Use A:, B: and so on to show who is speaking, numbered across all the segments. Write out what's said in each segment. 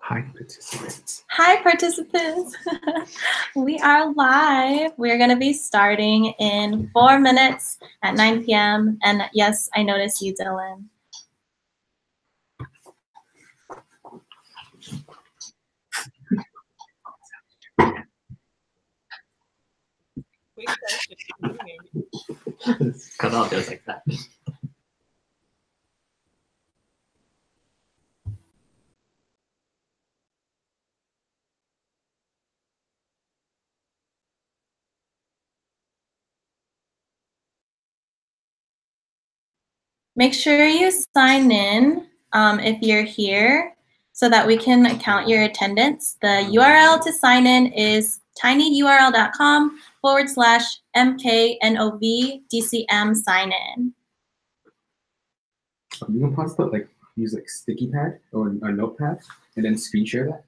A: Hi, participants.
B: Hi, participants. We are live. We're going to be starting in 4 minutes at 9 p.m. And yes, I noticed you, Dylan.
A: Cut out just like that.
B: Make sure you sign in if you're here so that we can count your attendance. The URL to sign in is tinyurl.com/MKNOVDCM sign in.
A: You can possibly use sticky pad or a notepad and then screen share that.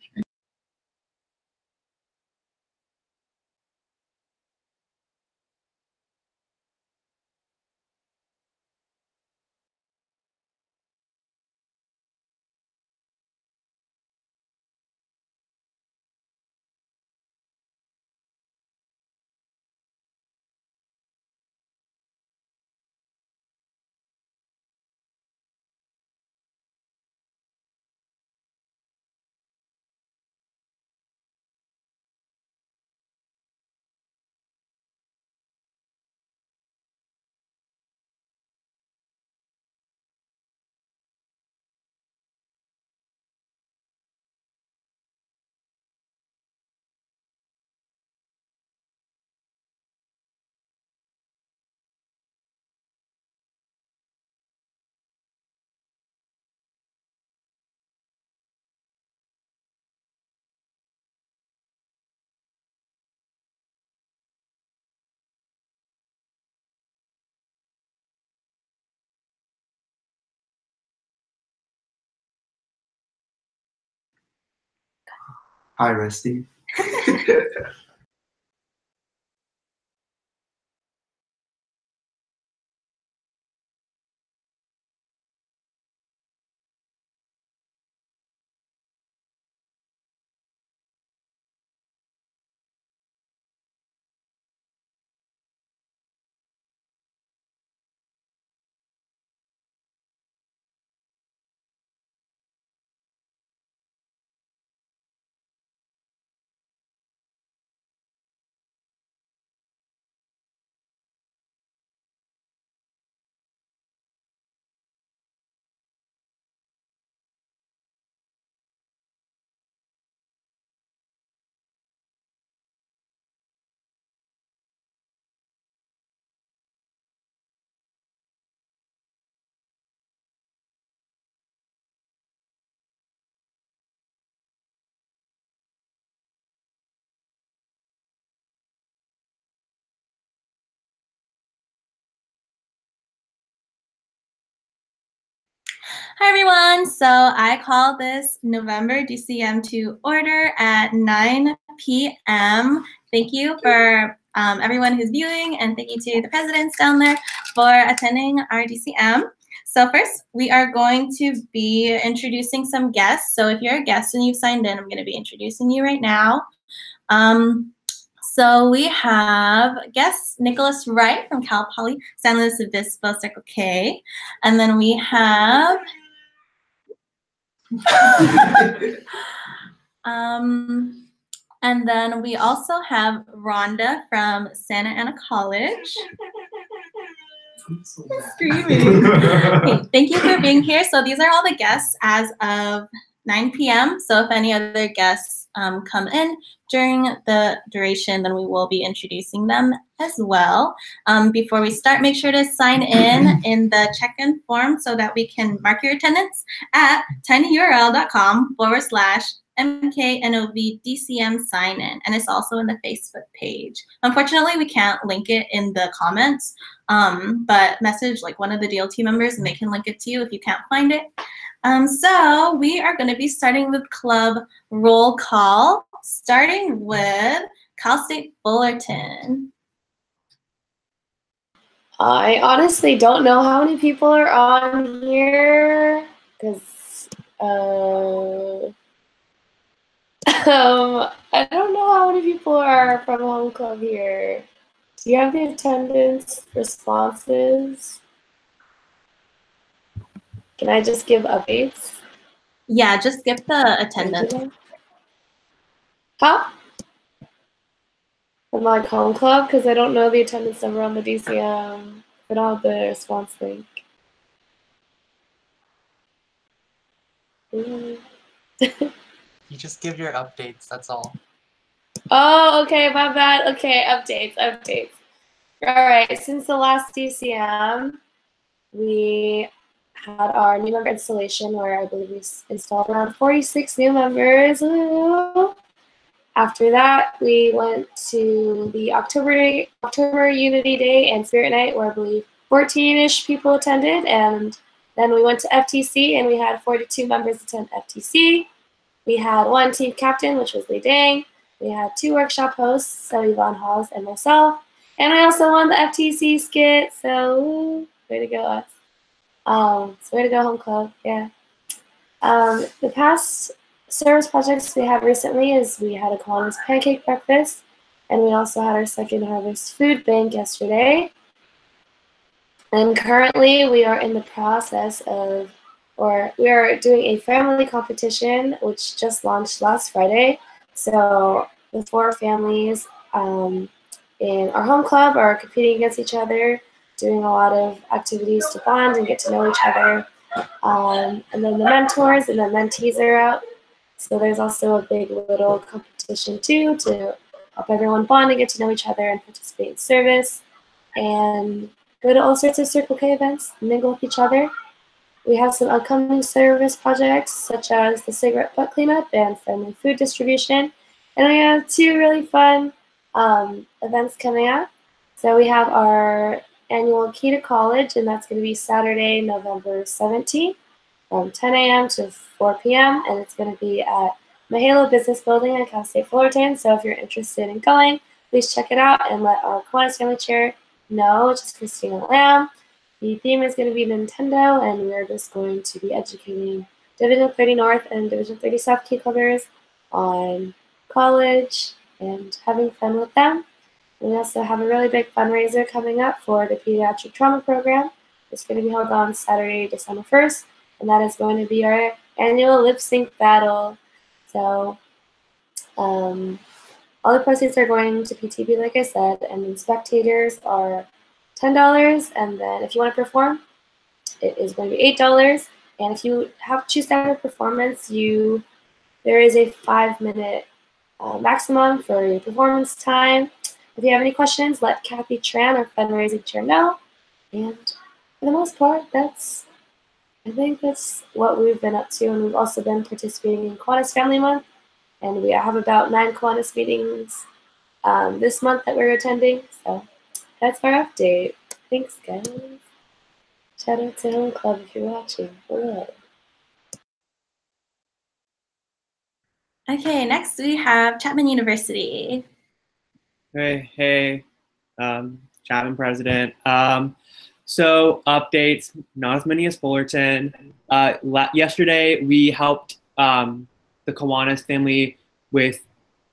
A: Hi, Rusty.
B: Hi, everyone. So I call this November DCM to order at 9 p.m. Thank you for everyone who's viewing, and thank you to the presidents down there for attending our DCM. So first, we are going to be introducing some guests. So if you're a guest and you've signed in, I'm going to be introducing you right now. So we have guest Nicholas Wright from Cal Poly San Luis Obispo Circle K. And then we have and then we also have Rhonda from Santa Ana College. Screaming. Okay, thank you for being here. So these are all the guests as of 9 p.m. So if any other guests come in during the duration, then we will be introducing them as well. Before we start, make sure to sign in the check-in form so that we can mark your attendance at tinyurl.com/MKNOVDCM sign in. And it's also in the Facebook page. Unfortunately, we can't link it in the comments, but message one of the DLT members and they can link it to you if you can't find it. So we are going to be starting with club roll call, starting with Cal State Fullerton.
C: I honestly don't know how many people are on here because I don't know how many people are from home club here. Do you have the attendance responses? Can I just give updates?
B: Yeah, just give the attendance.
C: Huh? From like home club? Because I don't know the attendance number on the DCM. I don't have the response link.
D: You just give your updates, that's all.
C: Oh, okay, my bad. Okay, updates. All right, since the last DCM, we had our new member installation where I believe we installed around 46 new members. Woo. After that, we went to the October Unity Day and Spirit Night where I believe 14-ish people attended. And then we went to FTC and we had 42 members attend FTC. We had one team captain, which was Lee Dang. We had 2 workshop hosts, so Yvonne Hawes and myself. And we also won the FTC skit, so way to go us. So way to go home club, yeah. The past service projects we had recently is we had a Kiwanis pancake breakfast, and we also had our second harvest food bank yesterday. And currently we are in the process of, or we are doing a family competition, which just launched last Friday. So the 4 families in our home club are competing against each other, doing a lot of activities to bond and get to know each other. And then the mentors and the mentees are out. So there's also a big little competition too to help everyone bond and get to know each other and participate in service and go to all sorts of Circle K events, mingle with each other. We have some upcoming service projects such as the cigarette butt cleanup and friendly food distribution. And we have 2 really fun events coming up. So we have our annual Key to College, and that's going to be Saturday, November 17th from 10 a.m. to 4 p.m. And it's going to be at Mahalo Business Building in Cal State Fullerton. So if you're interested in going, please check it out and let our Kiwanis Family Chair know, which is Christina Lamb. The theme is going to be Nintendo, and we're just going to be educating Division 30 North and Division 30 South key clubbers on college and having fun with them. We also have a really big fundraiser coming up for the Pediatric Trauma Program. It's going to be held on Saturday, December 1st, and that is going to be our annual lip sync battle. So all the proceeds are going to PTB, like I said, and then spectators are $10, and then if you want to perform, it is going to be $8. And if you choose to have a performance, there is a 5-minute maximum for your performance time. If you have any questions, let Kathy Tran, our fundraising chair, know. And for the most part, I think that's what we've been up to. And we've also been participating in Kiwanis Family Month. And we have about 9 Kiwanis meetings this month that we're attending. So that's our update. Thanks, guys. Shout out to Home Club if you're watching. Hello.
B: Okay, next we have Chapman University.
E: Hey, Chapman president. So updates, not as many as Fullerton. Yesterday we helped the Kiwanis family with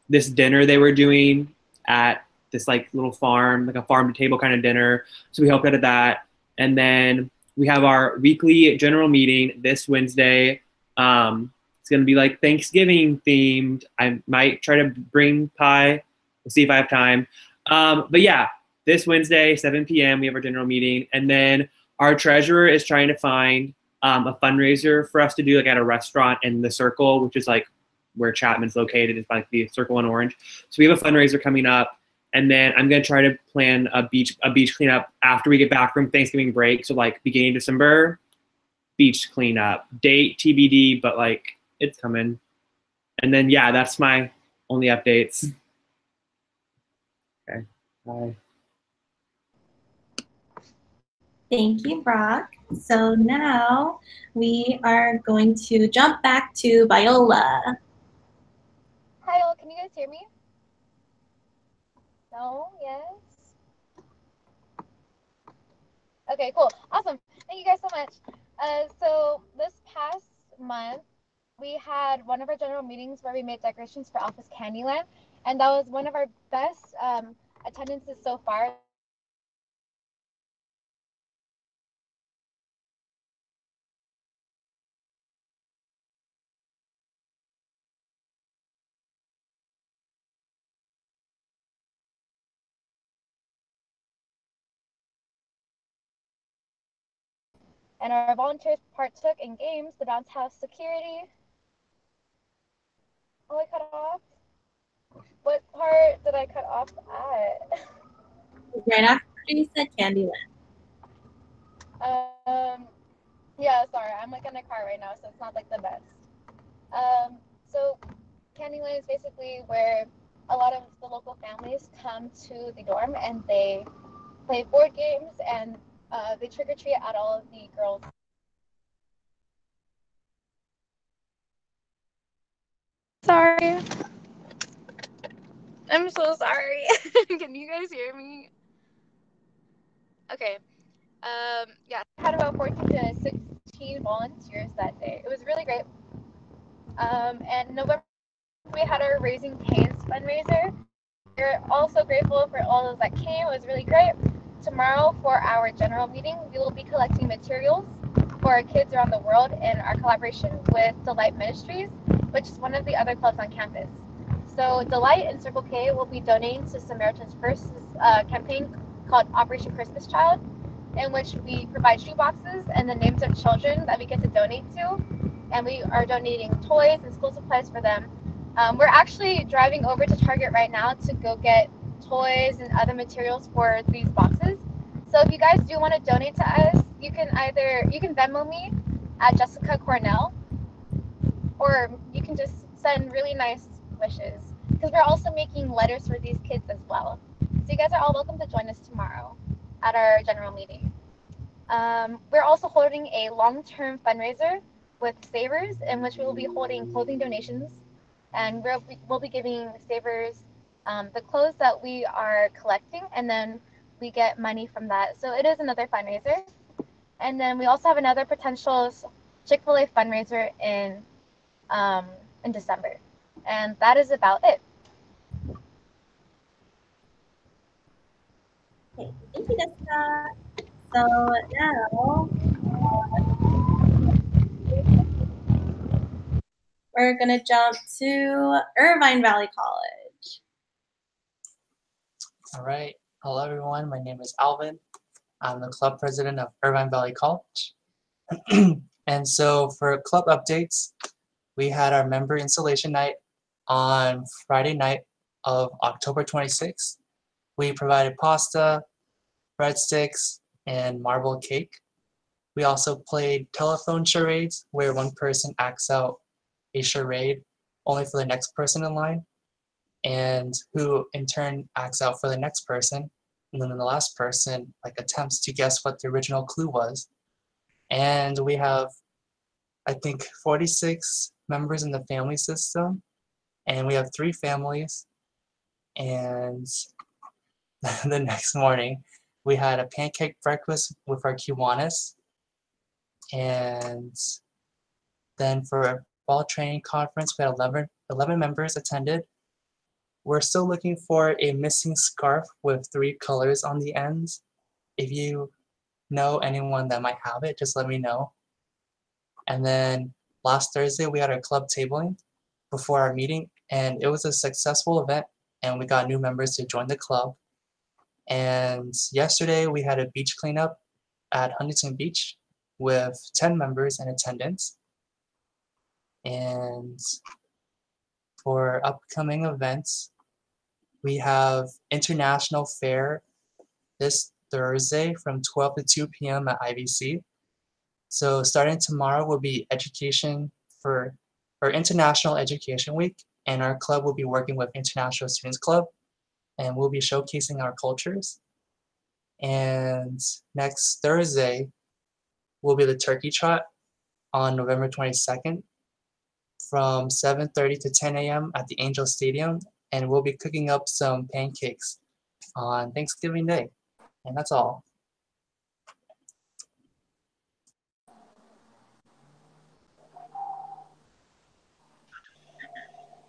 E: this dinner they were doing at this like little farm, like a farm to table kind of dinner. So we helped out at that. And then we have our weekly general meeting this Wednesday. It's gonna be like Thanksgiving themed. I might try to bring pie. We'll see if I have time. But yeah, this Wednesday, 7 p.m., we have our general meeting. And then our treasurer is trying to find a fundraiser for us to do like at a restaurant in the Circle, which is like where Chapman's located. It's like the Circle in Orange. So we have a fundraiser coming up. And then I'm going to try to plan a beach cleanup after we get back from Thanksgiving break. So like beginning December, beach cleanup. Date TBD, but like it's coming. And then, yeah, that's my only updates. Okay, bye.
B: Thank you, Brock. So now we are going to jump back to Viola.
F: Hi all, can you guys hear me? No? Yes? Okay, cool. Awesome. Thank you guys so much. So this past month, we had one of our general meetings where we made decorations for Alpha's Candyland, and that was one of our best attendances so far. And our volunteers partook in games, the bounce house security. Oh, I cut off? What part did I cut off at?
B: Right after you said Candyland.
F: Yeah, sorry, I'm like in a car right now, so it's not like the best. So Candyland is basically where a lot of the local families come to the dorm and they play board games and they trick or treat at all of the girls. Sorry. I'm so sorry. Can you guys hear me? Okay. Yeah, I had about 14 to 16 volunteers that day. It was really great. And November, we had our Raising Canes fundraiser. We're also grateful for all those that came. It was really great. Tomorrow, for our general meeting, we will be collecting materials for our kids around the world in our collaboration with Delight Ministries, which is one of the other clubs on campus. So Delight and Circle K will be donating to Samaritan's Purse campaign called Operation Christmas Child, in which we provide shoe boxes and the names of children that we get to donate to. And we are donating toys and school supplies for them. We're actually driving over to Target right now to go get toys and other materials for these boxes. So if you guys do want to donate to us, you can Venmo me at Jessica Cornell, or you can just send really nice wishes, because we're also making letters for these kids as well. So you guys are all welcome to join us tomorrow at our general meeting. We're also holding a long-term fundraiser with Savers, in which we will be holding clothing donations, and we'll be giving Savers the clothes that we are collecting, and then we get money from that. So it is another fundraiser. And then we also have another potential Chick-fil-A fundraiser in December. And that is about it.
B: Okay, thank you, Jessica. So now we're gonna jump to Irvine Valley College.
D: All right. Hello, everyone. My name is Alvin. I'm the club president of Irvine Valley College. And so for club updates, we had our member installation night on Friday night of October 26th. We provided pasta, breadsticks, and marble cake. We also played telephone charades, where one person acts out a charade only for the next person in line, and who in turn acts out for the next person, and then the last person attempts to guess what the original clue was. And we have, I think, 46 members in the family system, and we have 3 families. And the next morning, we had a pancake breakfast with our Kiwanis, and then for our fall training conference, we had 11 members attended. We're still looking for a missing scarf with 3 colors on the ends. If you know anyone that might have it, just let me know. And then last Thursday, we had our club tabling before our meeting, and it was a successful event, and we got new members to join the club. And yesterday, we had a beach cleanup at Huntington Beach with 10 members in attendance. And for upcoming events, we have International Fair this Thursday from 12 to 2 p.m. at IVC. So starting tomorrow will be education for International Education Week, and our club will be working with International Students Club, and we'll be showcasing our cultures. And next Thursday will be the Turkey Trot on November 22nd from 7:30 to 10 a.m. at the Angel Stadium, and we'll be cooking up some pancakes on Thanksgiving Day. And that's all.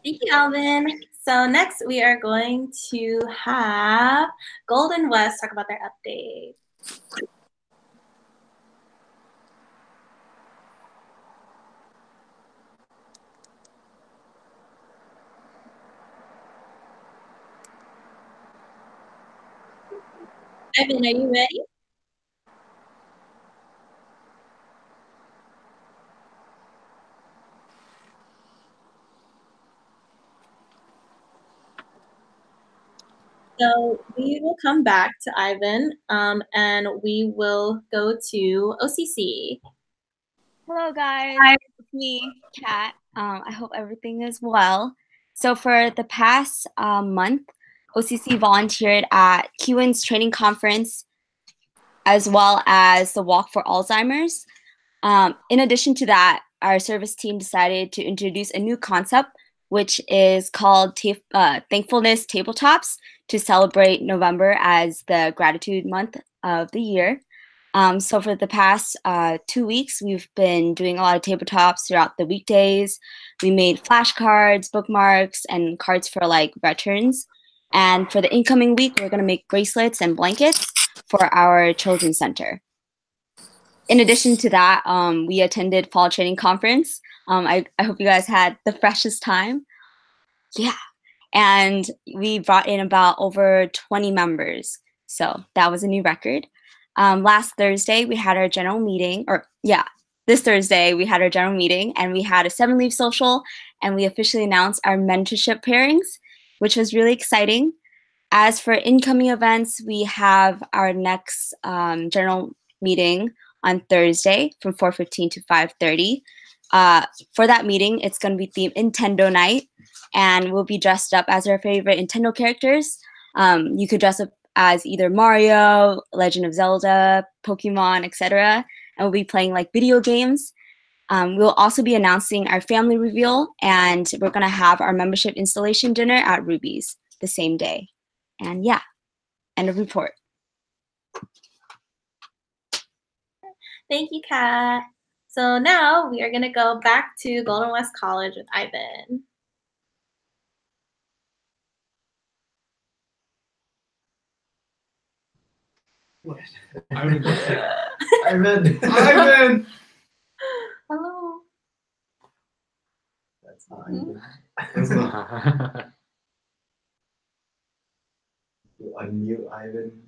B: Thank you, Alvin. So next we are going to have Golden West talk about their update. Evan, are you ready? So we will come back to Ivan, and we will go to OCC.
G: Hello, guys. It's me, Kat. I hope everything is well. So for the past month, OCC volunteered at Kewin's training conference, as well as the Walk for Alzheimer's. In addition to that, our service team decided to introduce a new concept, which is called Thankfulness Tabletops, to celebrate November as the gratitude month of the year. So for the past 2 weeks, we've been doing a lot of tabletops throughout the weekdays. We made flashcards, bookmarks, and cards for like veterans. And for the incoming week, we're going to make bracelets and blankets for our children's center. In addition to that, we attended Fall Training Conference. I hope you guys had the freshest time. Yeah. And we brought in about over 20 members. So that was a new record. Last Thursday, we had our general meeting, this Thursday, we had our general meeting and we had a 7-leaf social and we officially announced our mentorship pairings, which was really exciting. As for incoming events, we have our next general meeting on Thursday from 4:15 to 5:30. For that meeting, it's going to be themed Nintendo Night, and we'll be dressed up as our favorite Nintendo characters. You could dress up as either Mario, Legend of Zelda, Pokemon, etc. And we'll be playing like video games. We'll also be announcing our family reveal, and we're going to have our membership installation dinner at Ruby's the same day. And yeah, end of report.
B: Thank you, Kat. So now we are going to go back to Golden West College with Ivan.
A: What? Ivan. Ivan.
B: Hello.
A: That's not Ivan. That's not. You unmute Ivan.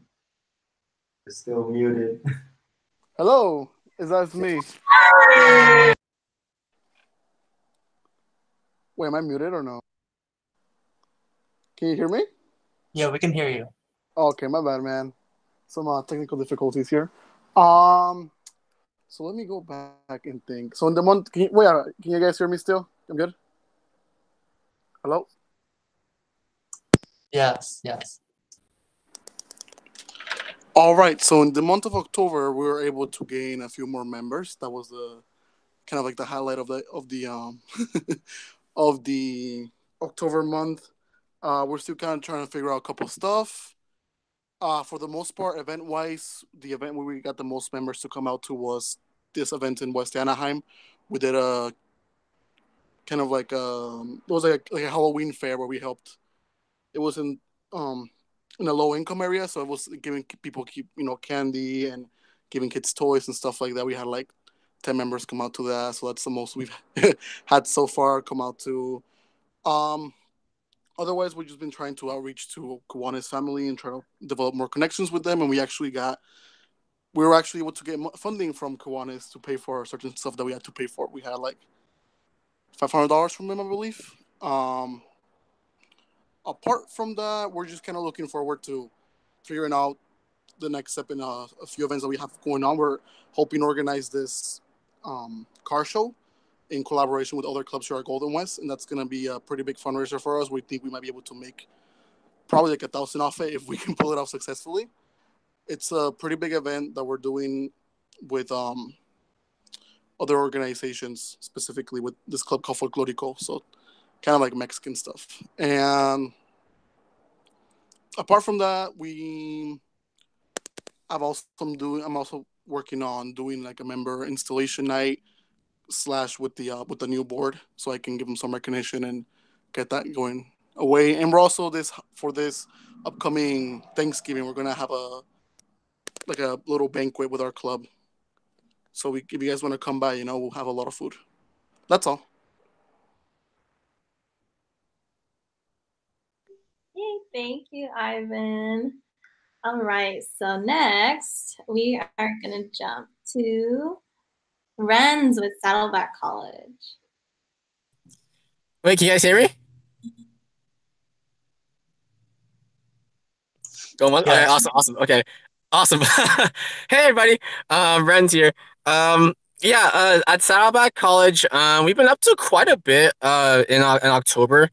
A: You're still muted.
H: Hello, is that me? Wait, am I muted or no? Can you hear me?
D: Yeah, we can hear you.
H: Okay, my bad, man. Some technical difficulties here. So let me go back and think. So in the month, can you guys hear me still? I'm good. Hello.
D: Yes.
H: All right. So in the month of October, we were able to gain a few more members. That was the kind of like the highlight of the of the October month. We're still kind of trying to figure out a couple stuff. For the most part, event-wise, the event where we got the most members to come out to was this event in West Anaheim. We did a kind of like it was like a Halloween fair where we helped. It was in a low-income area, so it was giving people candy and giving kids toys and stuff like that. We had like 10 members come out to that, so that's the most we've had so far come out to. Otherwise, we've just been trying to outreach to Kiwanis family and try to develop more connections with them. And we were actually able to get funding from Kiwanis to pay for certain stuff that we had to pay for. We had like $500 from them, I believe. Apart from that, we're just kind of looking forward to figuring out the next step in a few events that we have going on. We're hoping to organize this car show in collaboration with other clubs here at Golden West, and that's going to be a pretty big fundraiser for us. We think we might be able to make probably like 1,000 off it if we can pull it off successfully. It's a pretty big event that we're doing with other organizations, specifically with this club called Folklorico, so kind of like Mexican stuff. And apart from that, I'm also working on doing like a member installation night / with the new board, so I can give them some recognition and get that going away. And we're also this upcoming Thanksgiving, we're gonna have a little banquet with our club. So if you guys want to come by, we'll have a lot of food. That's all.
B: Yay, thank you, Ivan. All right, so next we are gonna jump to Renz with Saddleback College.
I: Wait, can you guys hear me? Go on. Okay,
D: Yes.
I: awesome. Okay, awesome. Hey, everybody. Ren's here. Yeah. At Saddleback College, we've been up to quite a bit. In October,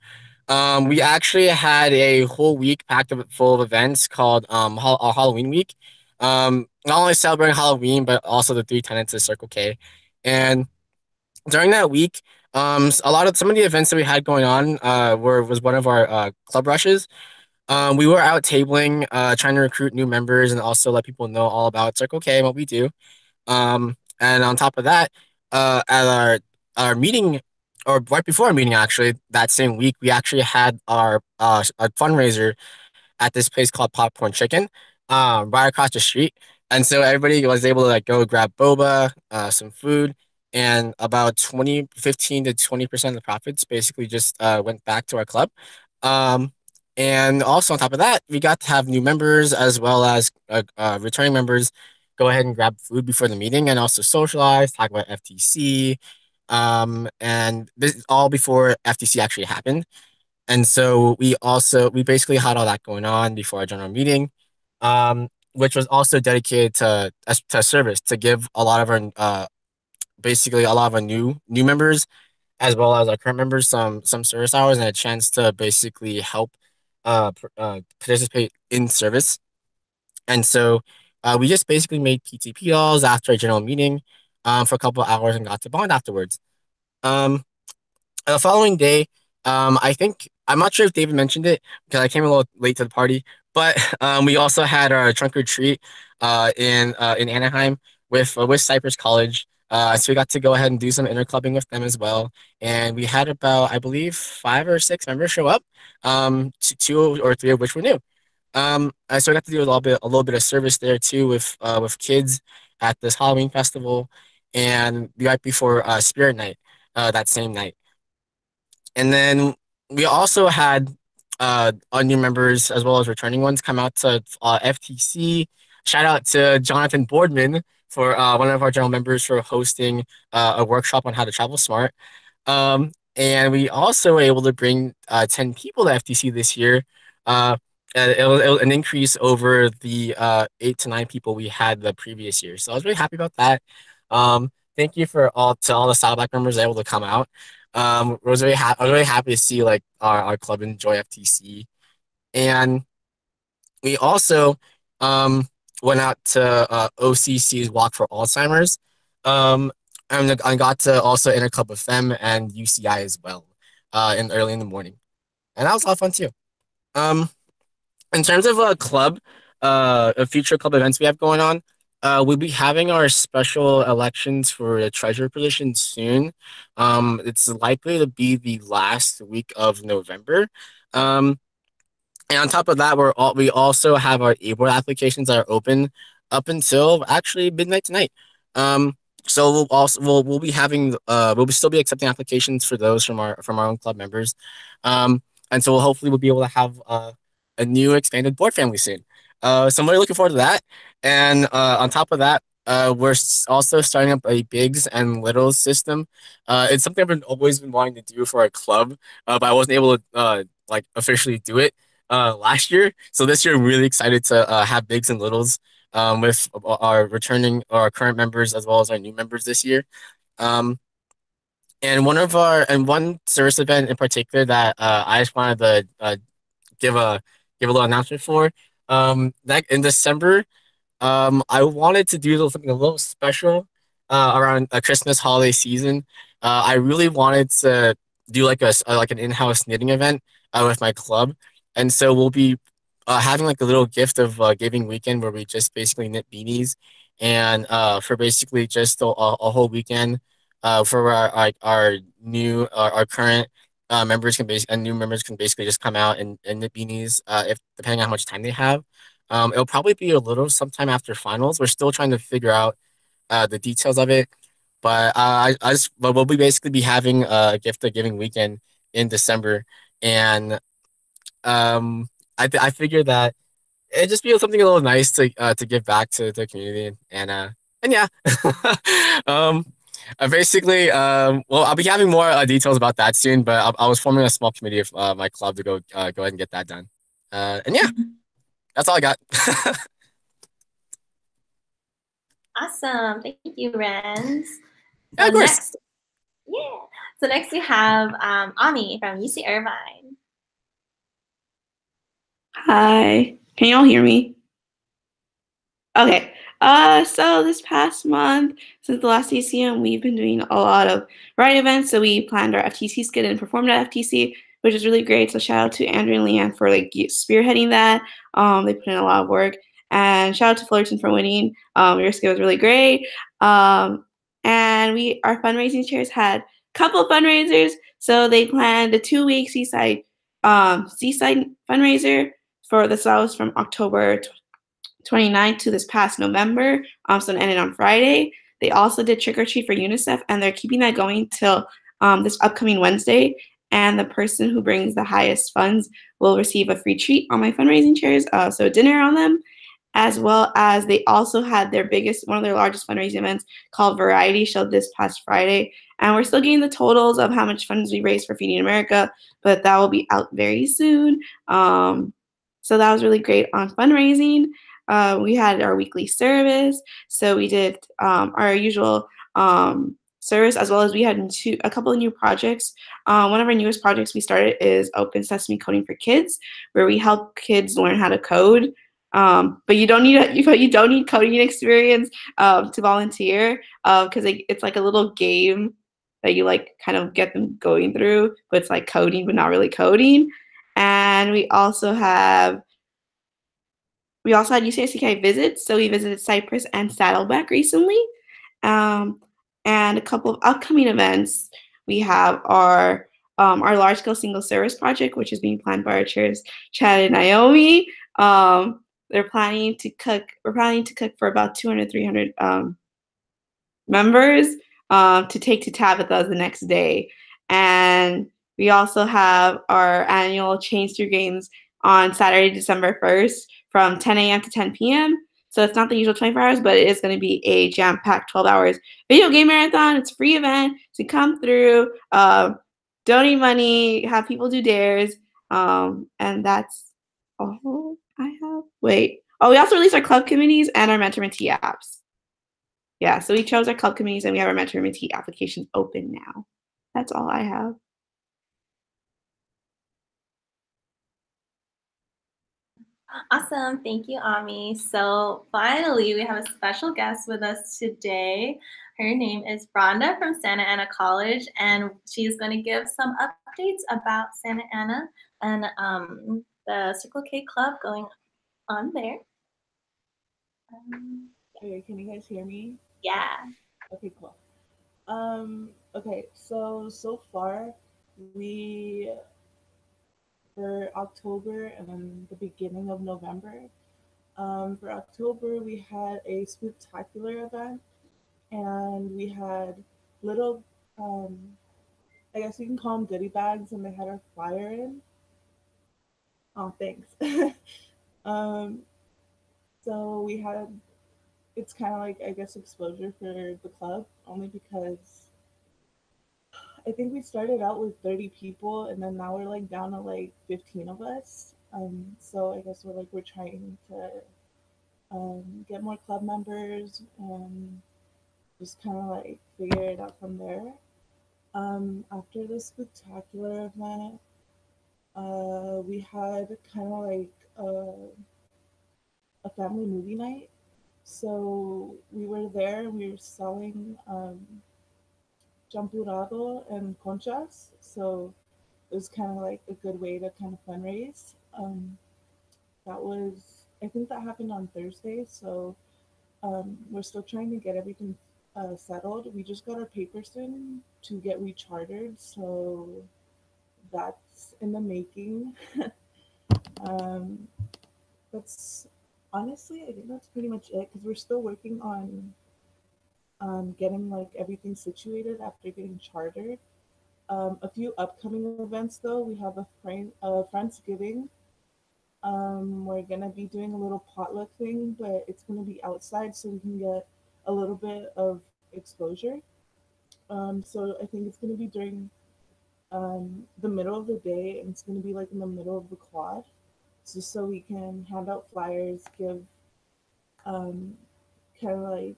I: we actually had a whole week packed up full of events called Halloween week. Not only celebrating Halloween, but also the three tenets of Circle K, and during that week, some of the events that we had going on was one of our club rushes. We were out tabling, trying to recruit new members and also let people know all about Circle K and what we do. And on top of that, at our meeting, or right before our meeting, actually, that same week, we actually had a fundraiser at this place called Popcorn Chicken, right across the street. And so everybody was able to like go grab boba, some food, and about 15 to 20% of the profits basically just went back to our club. Um, and also on top of that, we got to have new members as well as returning members go ahead and grab food before the meeting and also socialize, talk about FTC, and this all before FTC actually happened. And so we basically had all that going on before our general meeting, which was also dedicated to service to give a lot of our basically a lot of our new members as well as our current members some service hours and a chance to basically help participate in service. And so we just basically made PTP dolls after a general meeting for a couple of hours and got to bond afterwards. Um, the following day, I think I'm not sure if David mentioned it because I came a little late to the party, but we also had our trunk or treat in Anaheim with Cypress College. So we got to go ahead and do some interclubbing with them as well, and we had about I believe 5 or 6 members show up, two or three of which were new. So I got to do a little bit of service there too with kids at this Halloween festival, and right before Spirit Night that same night. And then we also had our new members as well as returning ones come out to FTC. Shout out to Jonathan Boardman for one of our general members for hosting a workshop on how to travel smart. And we also were able to bring 10 people to FTC this year. It was an increase over the 8 to 9 people we had the previous year. So I was really happy about that. Thank you for all the Saddleback members able to come out. I was really happy to see like our club enjoy FTC, and we also went out to OCC's Walk for Alzheimer's, and I got to also interclub with them and UCI as well, in early in the morning, and that was a lot of fun too. Um, in terms of future club events we have going on, we'll be having our special elections for the treasurer position soon. It's likely to be the last week of November. Um, and on top of that, we also have our A-board applications that are open up until actually midnight tonight. So we'll be having still be accepting applications for those from our own club members. And so we'll be able to have a new expanded board family soon. So I'm really looking forward to that. And on top of that, also starting up a bigs and littles system. It's something always been wanting to do for our club, but I wasn't able to like officially do it last year. So this year, I'm really excited to have bigs and littles with our current members as well as our new members this year. Um, and one service event in particular that I just wanted to give a little announcement for. That in December, I wanted to do something a little special around a Christmas holiday season. I really wanted to do like an in-house knitting event with my club, and so we'll be having like a little gift of giving weekend where we just basically knit beanies, and for basically just a whole weekend for our current new members can basically just come out and knit beanies if depending on how much time they have. It'll probably be a little sometime after finals. We're still trying to figure out the details of it, but but we'll be basically be having a gift giving weekend in December, and um I figured that it'd just be something a little nice to give back to the community and yeah. um basically well, I'll be having more details about that soon, but I was forming a small committee of my club to go ahead and get that done. And yeah, that's all I got.
B: Awesome. Thank you, Renz.
I: Yeah, of course.
B: So next we have Ami from UC Irvine.
J: Hi. Can y'all hear me? Okay. So this past month, since the last TCM, we've been doing a lot of variety events. So we planned our FTC skit and performed at FTC, which is really great. So shout out to Andrew and Leanne for like spearheading that. They put in a lot of work. And shout out to Fullerton for winning. Your skit was really great. And our fundraising chairs had a couple of fundraisers. So they planned a 2-week seaside fundraiser for the South from October 29th to this past November. So it ended on Friday. They also did Trick or Treat for UNICEF, and they're keeping that going till this upcoming Wednesday. And the person who brings the highest funds will receive a free treat on my fundraising chairs, so dinner on them, as well as they also had one of their largest fundraising events called Variety Show this past Friday. And we're still getting the totals of how much funds we raised for Feeding America, but that will be out very soon. So that was really great on fundraising. We had our weekly service, so we did our usual service, as well as we had a couple of new projects. One of our newest projects we started is Open Sesame Coding for Kids, where we help kids learn how to code. But you don't need coding experience to volunteer, because it's like a little game that you like kind of get them going through, but it's like coding but not really coding. And we also had UCSCK visits, so we visited Cypress and Saddleback recently. And a couple of upcoming events. We have our large-scale single service project, which is being planned by our chairs, Chad and Naomi. We're planning to cook for about 200, 300 members to take to Tabitha the next day. And we also have our annual Change Through Games on Saturday, December 1st from 10 a.m. to 10 p.m. So it's not the usual 24 hours, but it is going to be a jam-packed 12 hours video game marathon. It's a free event to come through, donate money, have people do dares, and that's all I have. Wait. Oh, we also released our club committees and our mentor-mentee apps. Yeah, so we chose our club committees and we have our mentor-mentee applications open now. That's all I have.
B: Awesome. Thank you, Ami. So finally, we have a special guest with us today. Her name is Rhonda from Santa Ana College, and she's going to give some updates about Santa Ana and the Circle K Club going on there.
K: Okay, can you guys hear me?
B: Yeah.
K: Okay, cool. Okay, so far we for October and then the beginning of November. For October, we had a spooktacular event, and we had little, I guess you can call them goodie bags, and they had our flyer in. Oh, thanks. So we had, it's kind of like, I guess, exposure for the club, only because I think we started out with 30 people, and then now we're like down to like 15 of us. So I guess we're trying to get more club members and just kind of like figure it out from there. After the spectacular event, we had kind of like a family movie night. So we were there and we were selling champurrado and conchas. So it was kind of like a good way to kind of fundraise. I think that happened on Thursday. So we're still trying to get everything settled. We just got our papers in to get rechartered. So that's in the making. That's honestly, I think that's pretty much it because we're still working on getting like everything situated after getting chartered. A few upcoming events though, we have a Friendsgiving. We're gonna be doing a little potluck thing, but it's gonna be outside so we can get a little bit of exposure. So I think it's gonna be during the middle of the day, and it's gonna be like in the middle of the quad, just so we can hand out flyers, give kind of like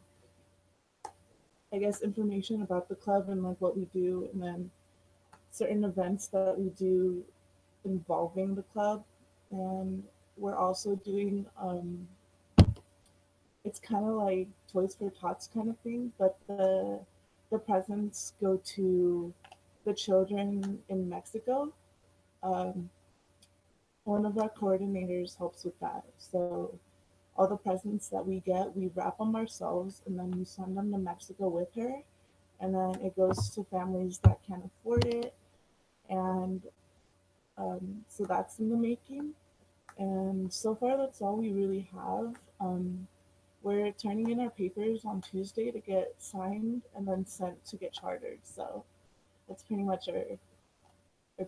K: I guess information about the club and like what we do, and then certain events that we do involving the club. And we're also doing it's kind of like Toys for Tots kind of thing, but the presents go to the children in Mexico. Um, One of our coordinators helps with that. So all the presents that we get, we wrap them ourselves and then we send them to Mexico with her. And then it goes to families that can't afford it. And so that's in the making. And so far, that's all we really have. We're turning in our papers on Tuesday to get signed and then sent to get chartered. So that's pretty much our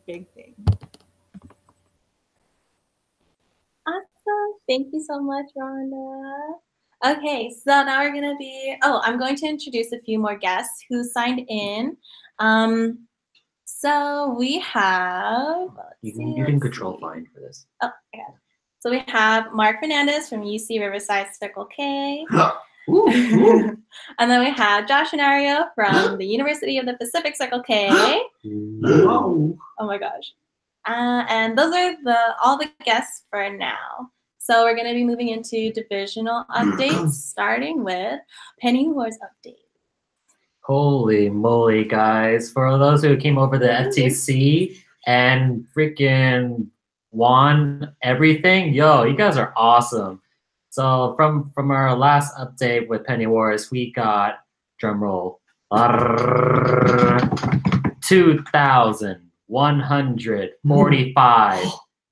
K: big thing.
B: Awesome. Thank you so much, Rhonda. Okay, so now we're gonna be, I'm going to introduce a few more guests who signed in. So we have,
L: You can control find for this.
B: Oh, okay. So we have Mark Fernandez from UC Riverside Circle K. And then we have Josh Inario from the University of the Pacific Circle K. Oh my gosh. And those are all the guests for now. So we're going to be moving into divisional updates, starting with Penny Wars update.
L: Holy moly, guys. For those who came over the FTC and freaking won everything, yo, you guys are awesome. So from our last update with Penny Wars, we got, drumroll, 2,145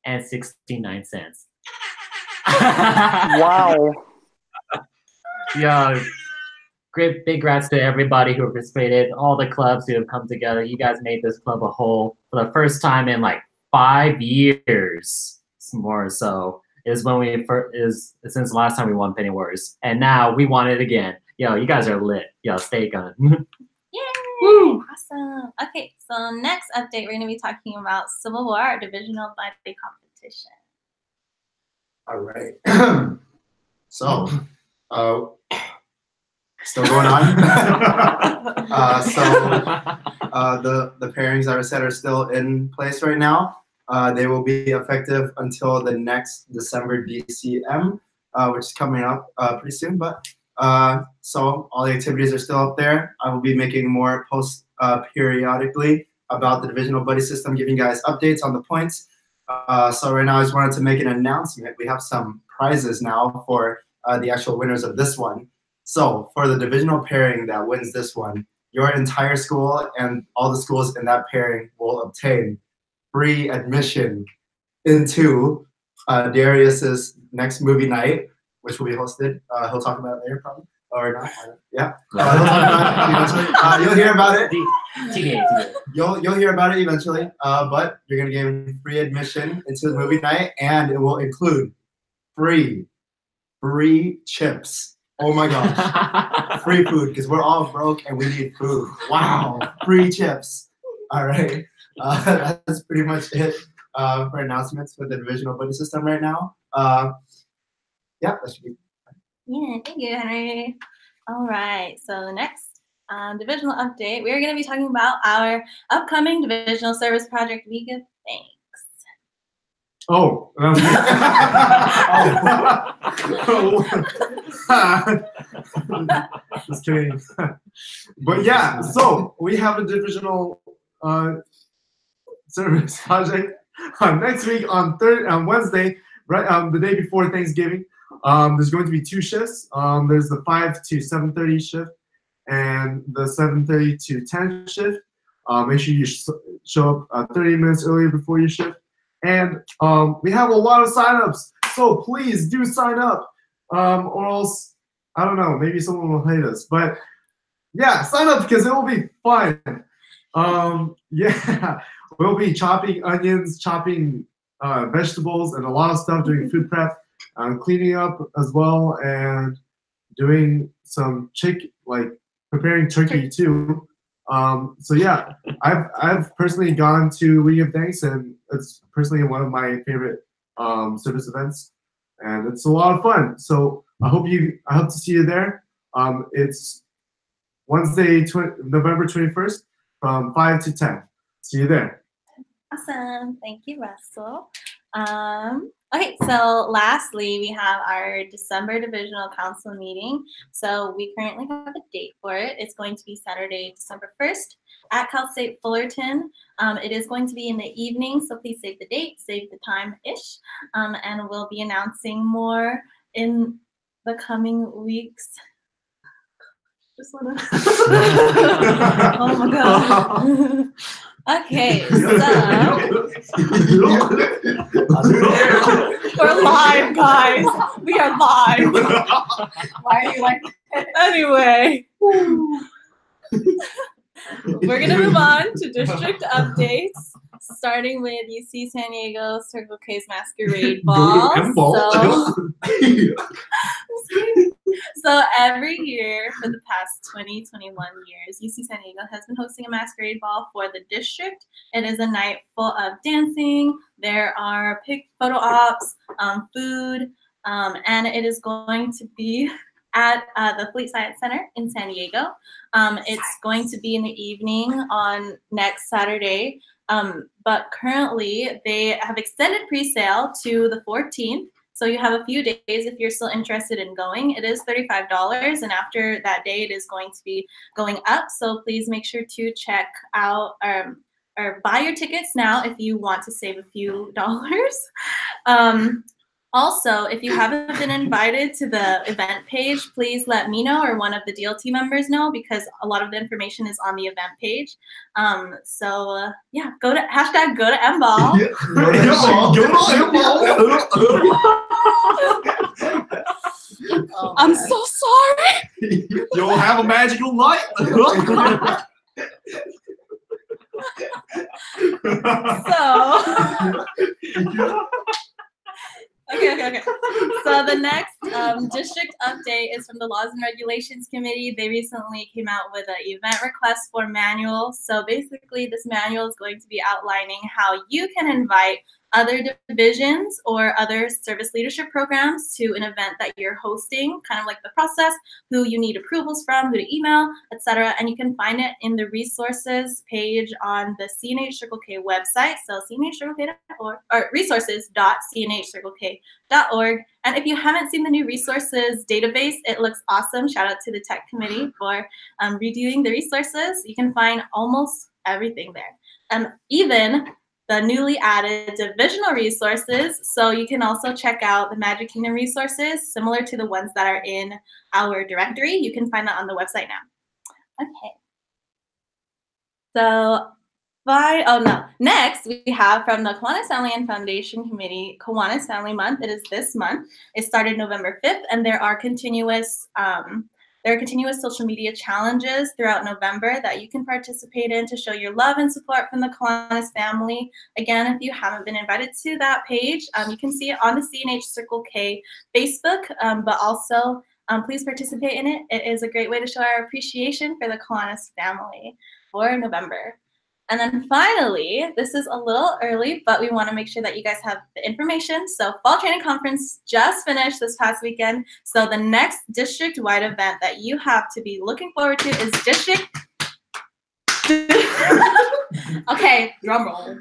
L: and 69 cents.
H: Wow.
L: Yeah, great big congrats to everybody who participated, all the clubs who have come together. You guys made this club a whole for the first time in like 5 years more. So is when we since the last time we won Penny Wars, and now we want it again. Yo, you guys are lit. Yo, stay gun.
B: Yay! Woo! Awesome. Okay, so next update, we're going to be talking about Civil War, our divisional body competition.
M: All right. So, still going on. The pairings that are set are still in place right now. They will be effective until the next December DCM, which is coming up pretty soon. But so all the activities are still up there. I will be making more posts periodically about the divisional buddy system, giving you guys updates on the points. So right now I just wanted to make an announcement. We have some prizes now for the actual winners of this one. So for the divisional pairing that wins this one, your entire school and all the schools in that pairing will obtain free admission into Darius's next movie night, which will be hosted. He'll talk about it later, probably, or not. Yeah, he'll talk about it eventually. You'll hear about it. You'll hear about it eventually. But you're gonna get free admission into the movie night, and it will include free chips. Oh my gosh, free food because we're all broke and we need food. Wow, free chips. All right. That's pretty much it for announcements for the divisional buddy system right now. Yeah, that should be.
B: Yeah, thank you, Henry. All right, so next divisional update, we're going to be talking about our upcoming divisional service project, We Give Thanks.
M: Oh. Just kidding. But yeah, so we have a divisional service project next week on Wednesday, right? The day before Thanksgiving. There's going to be 2 shifts. There's the 5 to 7:30 shift and the 7:30 to 10 shift.
N: Make sure you show up 30 minutes earlier before your shift. And we have a lot of signups, so please do sign up, or else, I don't know, maybe someone will hate us. But yeah, sign up because it will be fun. Yeah, we'll be chopping onions, chopping vegetables, and a lot of stuff, doing food prep, cleaning up as well, and doing some preparing turkey too. So yeah, I've personally gone to Week of Thanks, and it's personally one of my favorite service events, and it's a lot of fun. So I hope to see you there. It's Wednesday, November 21st, from 5 to 10. See you there.
B: Awesome. Thank you, Russell. Okay, so lastly, we have our December Divisional Council meeting. So we currently have a date for it. It's going to be Saturday, December 1st at Cal State Fullerton. It is going to be in the evening, so please save the date, save the time-ish, and we'll be announcing more in the coming weeks. Just wanna oh my god. Okay, so we're live, guys. We are live. Why are you like that? Anyway. We're gonna move on to district updates, starting with UC San Diego Circle K's Masquerade Ball. So every year for the past 21 years, UC San Diego has been hosting a masquerade ball for the district. It is a night full of dancing. There are photo ops, food, and it is going to be at the Fleet Science Center in San Diego. It's going to be in the evening on next Saturday, but currently they have extended pre-sale to the 14th. So you have a few days if you're still interested in going. It is $35, and after that day, it is going to be going up. So please make sure to check out or buy your tickets now if you want to save a few dollars. Also, if you haven't been invited to the event page, please let me know or one of the DLT members know, because a lot of the information is on the event page. Yeah, go to #GoToMBall. I'm so sorry.
N: You'll have a magical night.
B: Okay. So the next district update is from the Laws and Regulations Committee. They recently came out with an event request for manual. So basically this manual is going to be outlining how you can invite other divisions or other service leadership programs to an event that you're hosting, kind of like the process, who you need approvals from, who to email, etc. And you can find it in the resources page on the CNH Circle K website, so cnhcirclek.org, or resources.cnhcirclek.org. And if you haven't seen the new resources database, it looks awesome. Shout out to the tech committee for redoing the resources. You can find almost everything there. Even the newly added divisional resources. So you can also check out the Magic Kingdom resources, similar to the ones that are in our directory. You can find that on the website now. Okay. So, next we have from the Kiwanis Family and Foundation Committee, Kiwanis Family Month. It is this month. It started November 5th, and there are continuous social media challenges throughout November that you can participate in to show your love and support from the Kiwanis family. Again, if you haven't been invited to that page, you can see it on the CNH Circle K Facebook, but also please participate in it. It is a great way to show our appreciation for the Kiwanis family for November. And then finally, this is a little early, but we want to make sure that you guys have the information. So Fall Training Conference just finished this past weekend. So the next district-wide event that you have to be looking forward to is okay, drum roll.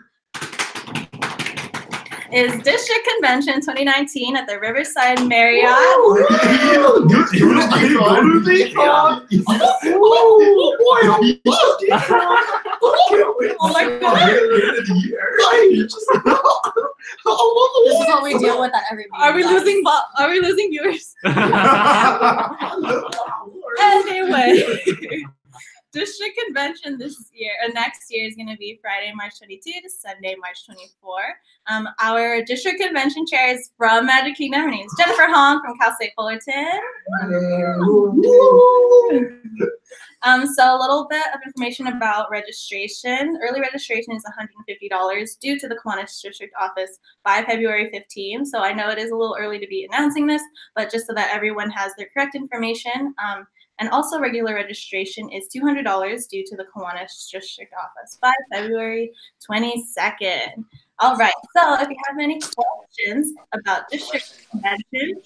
B: Is District Convention 2019 at the Riverside Marriott. Oh my god. This is what we deal with at every meeting. Are we losing viewers? Anyway. district convention this year, next year is going to be Friday, March 22 to Sunday, March 24. Our district convention chair is from Magic Kingdom. Her name is Jennifer Hong from Cal State Fullerton. So a little bit of information about registration. Early registration is $150 due to the Kiwanis District Office by February 15. So I know it is a little early to be announcing this, but just so that everyone has their correct information. And also regular registration is $200 due to the Kiwanis District Office by February 22nd. All right, so if you have any questions about district convention,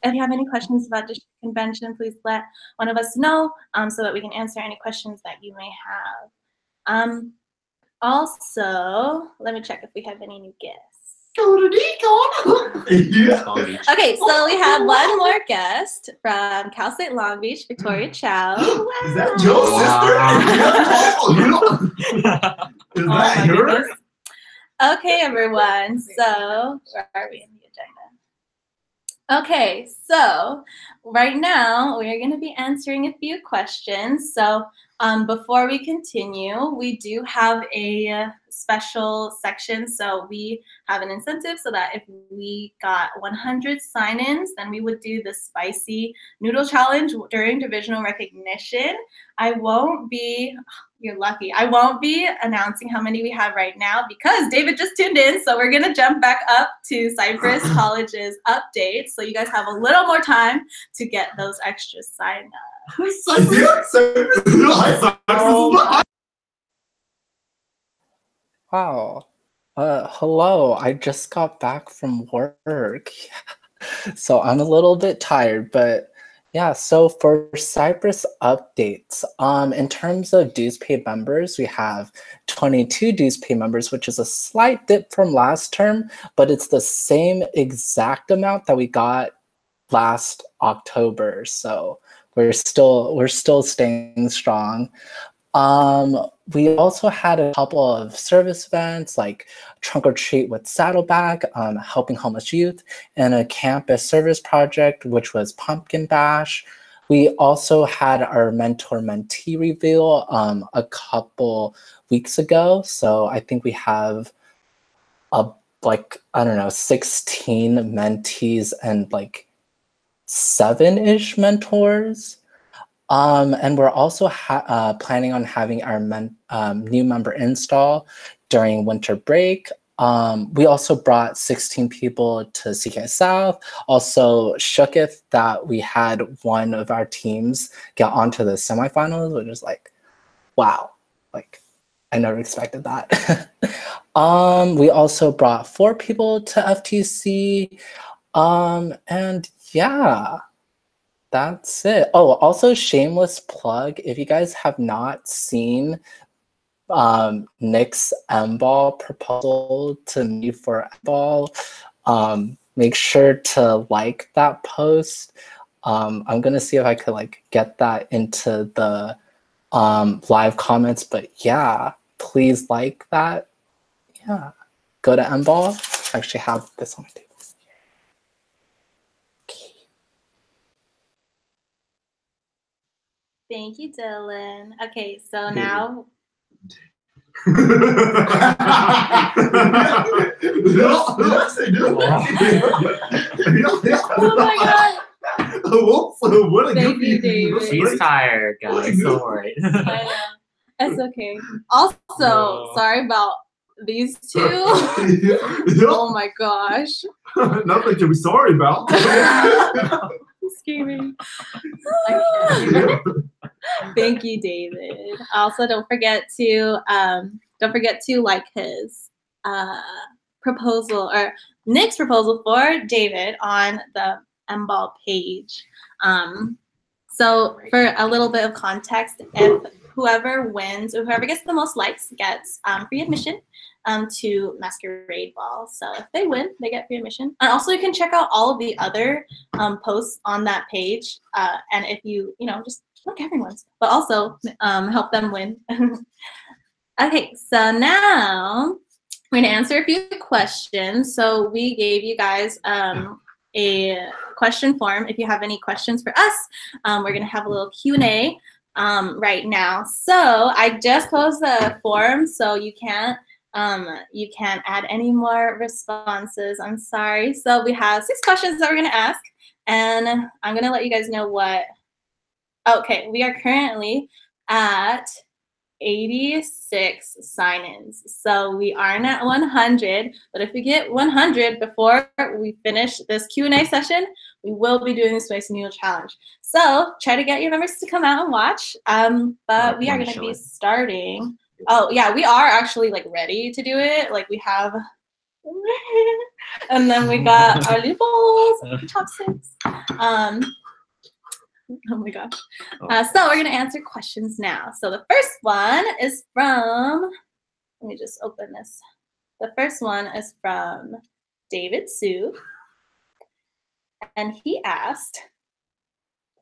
B: if you have any questions about district convention, please let one of us know so that we can answer any questions that you may have. Also, let me check if we have any new guests. Okay, so we have one more guest from Cal State Long Beach, Victoria Chow.
N: Is that Joe's sister? Is that her?
B: Okay, everyone. So where are we in the agenda? Okay, so right now we are going to be answering a few questions. So before we continue, we do have a special section. So we have an incentive so that if we got 100 sign-ins, then we would do the spicy noodle challenge during divisional recognition. I won't be, you're lucky, I won't be announcing how many we have right now because David just tuned in. So we're going to jump back up to Cypress College's updates. So you guys have a little more time to get those extra sign-ups.
O: Wow. Hello. I just got back from work. So I'm a little bit tired, but yeah, so for Cypress updates, in terms of dues paid members, we have 22 dues paid members, which is a slight dip from last term, but it's the same exact amount that we got last October. So we're still staying strong. We also had a couple of service events like Trunk or Treat with Saddleback, helping homeless youth, and a campus service project, which was Pumpkin Bash. We also had our mentor-mentee reveal a couple weeks ago. So I think we have 16 mentees and like 7-ish mentors. And we're also planning on having our new member install during winter break. We also brought 16 people to CK South. Also shooketh that we had one of our teams get onto the semifinals, which is like, wow, like I never expected that. We also brought 4 people to FTC. And yeah. That's it. Oh, also shameless plug. If you guys have not seen Nick's M-Ball proposal to me for M-Ball, make sure to like that post. I'm gonna see if I could like get that into the live comments, but yeah, please like that. Yeah, go to M-Ball. I actually have this on my table.
B: Thank you, Dylan. Okay, so now.
N: Oh
B: my god.
L: Thank you, David. She's tired, guys. Don't worry.
B: I know. It's okay. Also, sorry about these two. Oh my gosh.
N: Nothing to be sorry about.
B: Screaming. Thank you, David. Also, don't forget to like his proposal or Nick's proposal for David on the M-Ball page. So for a little bit of context, if whoever wins or whoever gets the most likes gets free admission to Masquerade Ball. So if they win, they get free admission. And also you can check out all of the other posts on that page. And if you just look everyone's, but also help them win. Okay, so now we're gonna answer a few questions. So we gave you guys a question form. If you have any questions for us, we're gonna have a little Q&A right now. So I just closed the form, so you can't add any more responses. I'm sorry. So we have 6 questions that we're gonna ask, and I'm gonna let you guys know what. Okay, we are currently at 86 sign-ins. So we aren't at 100, but if we get 100 before we finish this Q&A session, we will be doing the Spicy Noodle Challenge. So try to get your members to come out and watch. But we are going to be starting. Oh yeah, we are actually like ready to do it. Like we have, and then we got our little bowls, chopsticks. Oh my gosh. So we're going to answer questions now. So the first one is from, let me just open this. The first one is from David Sue. And he asked,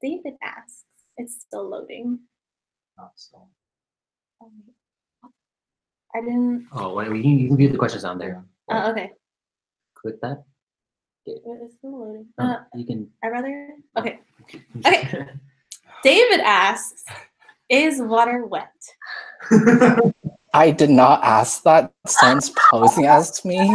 B: David asks, it's still loading. I didn't.
P: Oh, well, you can view the questions on there.
B: Oh, okay.
P: Click that.
B: It's still loading.
P: You can.
B: I'd rather. Okay. Okay. David asks, is water wet?
O: I did not ask that. Someone's posing as me.
B: I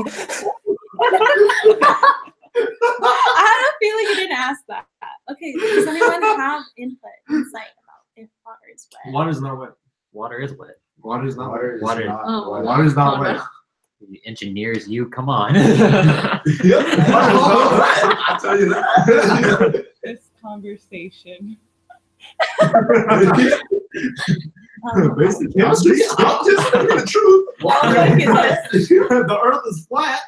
B: had a feeling you didn't ask that. Okay, does anyone have insight about if water is wet?
N: Water is not wet.
P: Water is wet.
N: Water is not
P: Water
N: wet.
P: is
B: not
P: wet.
N: Water is not wet.
P: The engineers, you come on.
N: I'll tell you that.
K: This conversation.
N: Basically, I'm just telling the truth. The earth is flat.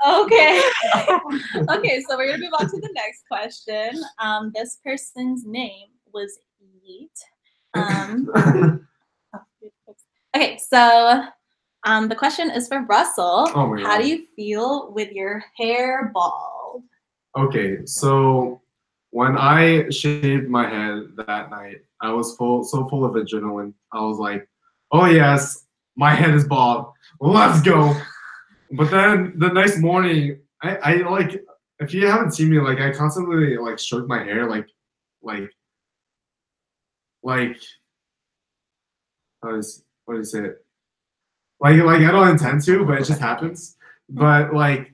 B: Okay. Okay, so we're gonna move on to the next question. This person's name was Yeet. Okay, so the question is for Russell.
N: Oh my
B: How
N: God.
B: do you feel with your hair bald?
N: Okay, so when I shaved my head that night, I was so full of adrenaline. I was like, oh yes, my head is bald. Let's go. But then the next morning, I like, if you haven't seen me, like I constantly like stroke my hair, like what do you say it? Like I don't intend to, but it just happens. But like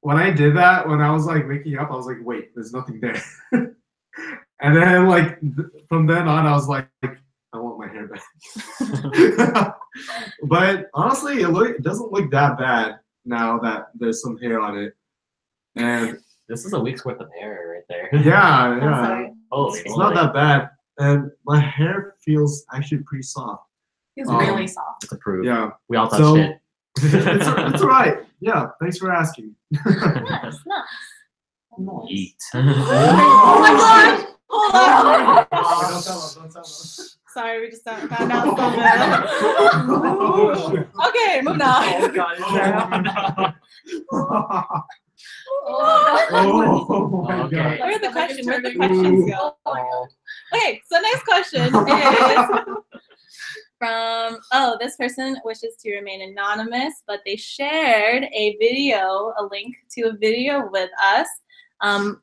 N: when I did that, when I was like waking up, I was like, wait, there's nothing there. And then like from then on, I was like, I want my hair back. But honestly, it doesn't look that bad now that there's some hair on it. And
P: this is a week's worth of hair right there.
N: Yeah.
P: Holy
N: It's not that bad. And my hair feels actually pretty soft.
B: Feels really soft.
P: It's approved.
N: Yeah.
P: We all touched it.
N: It's all right. Yeah. Thanks for asking.
B: Nice.
P: Eat.
B: Oh my gosh! Hold on.
N: Don't tell them.
B: Sorry, we just found out something. Okay, moving on.
N: Oh my God.
B: Where are the questions? Where'd the questions go? Okay, so next question is from, this person wishes to remain anonymous, but they shared a link to a video with us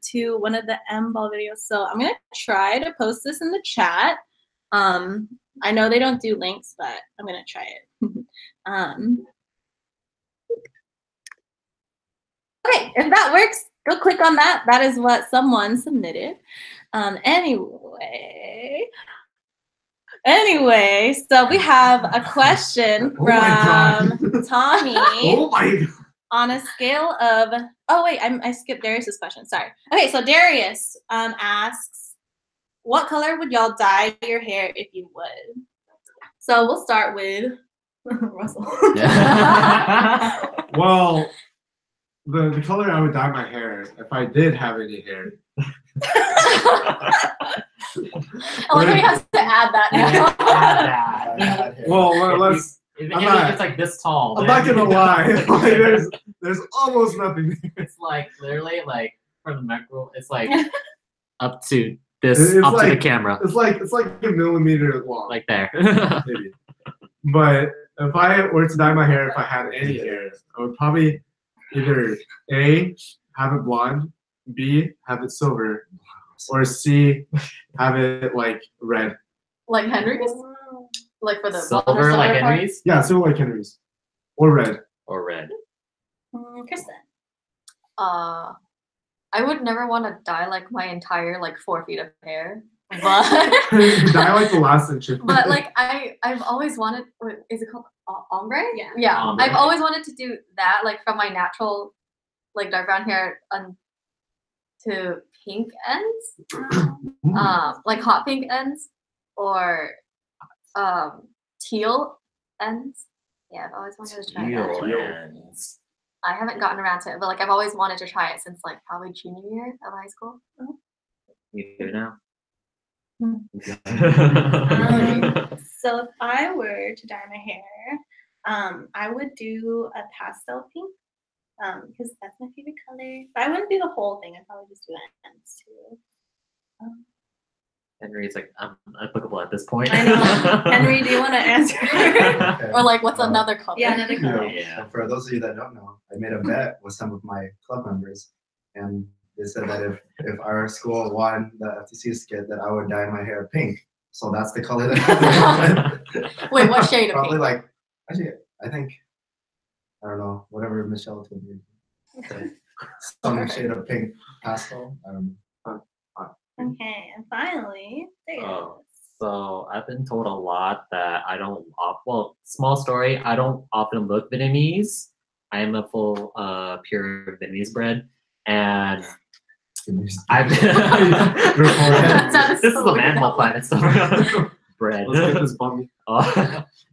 B: to one of the M-Ball videos. So I'm going to try to post this in the chat. I know they don't do links, but I'm going to try it. Okay, if that works, go click on that. That is what someone submitted. Anyway, so we have a question from Tommy.
N: Oh my God.
B: On a scale of, I skipped Darius's question. Sorry. Okay, so Darius asks, what color would y'all dye your hair if you would? So we'll start with Russell.
N: Well, the color I would dye my hair if I did have any hair.
B: I like how he has to add that now.
N: Well, let's.
P: It's like this tall.
N: I'm not gonna lie. Like, there's almost nothing.
P: It's like literally like from the macro. It's like up to this,
N: It's
P: up
N: like,
P: to the camera.
N: It's like a millimeter long.
P: Like there.
N: Maybe. But if I were to dye my hair, if I had any hair, I would probably either A, have it blonde, B, have it silver, Or C, have it like red.
Q: Like Henry's? Like for the
L: Silver like
Q: part?
L: Henry's?
N: Yeah, silver like Henry's. Or red.
L: Or red.
B: Kristen.
Q: I would never want to dye like my entire like 4 feet of hair, but
N: Dye like the last inch.
Q: but like I've always wanted. What is it called? Ombre? Yeah.
L: Ombre.
Q: I've always wanted to do that, like from my natural, like dark brown hair to pink ends, like hot pink ends, or teal ends. Yeah, I've always wanted to try that.
L: Teal ends.
Q: I haven't gotten around to it, but like I've always wanted to try it since like probably junior year of high school.
L: You do now.
B: So if I were to dye my hair, I would do a pastel pink, because that's my favorite color. But I wouldn't do the whole thing. I'd probably just do ends too.
L: Henry's like, I'm applicable at this point.
B: I know. Henry, do you want to answer?
Q: Or like, what's another color?
B: Yeah, another color.
M: So for those of you that don't know, I made a bet with some of my club members, and they said that if our school won the FTC skit, that I would dye my hair pink. So that's the color that I
Q: Wait, what shade of
M: Probably
Q: pink?
M: like, actually, I think, I don't know, whatever Michelle told me. Some shade of pink pastel. I don't know.
B: Okay, and finally, there you go.
L: So I've been told a lot that I don't, well, small story, I don't often look Vietnamese. I am a full pure Vietnamese bred. And I've this is the Animal Planet stuff. Bread.
N: Let's get this bummy.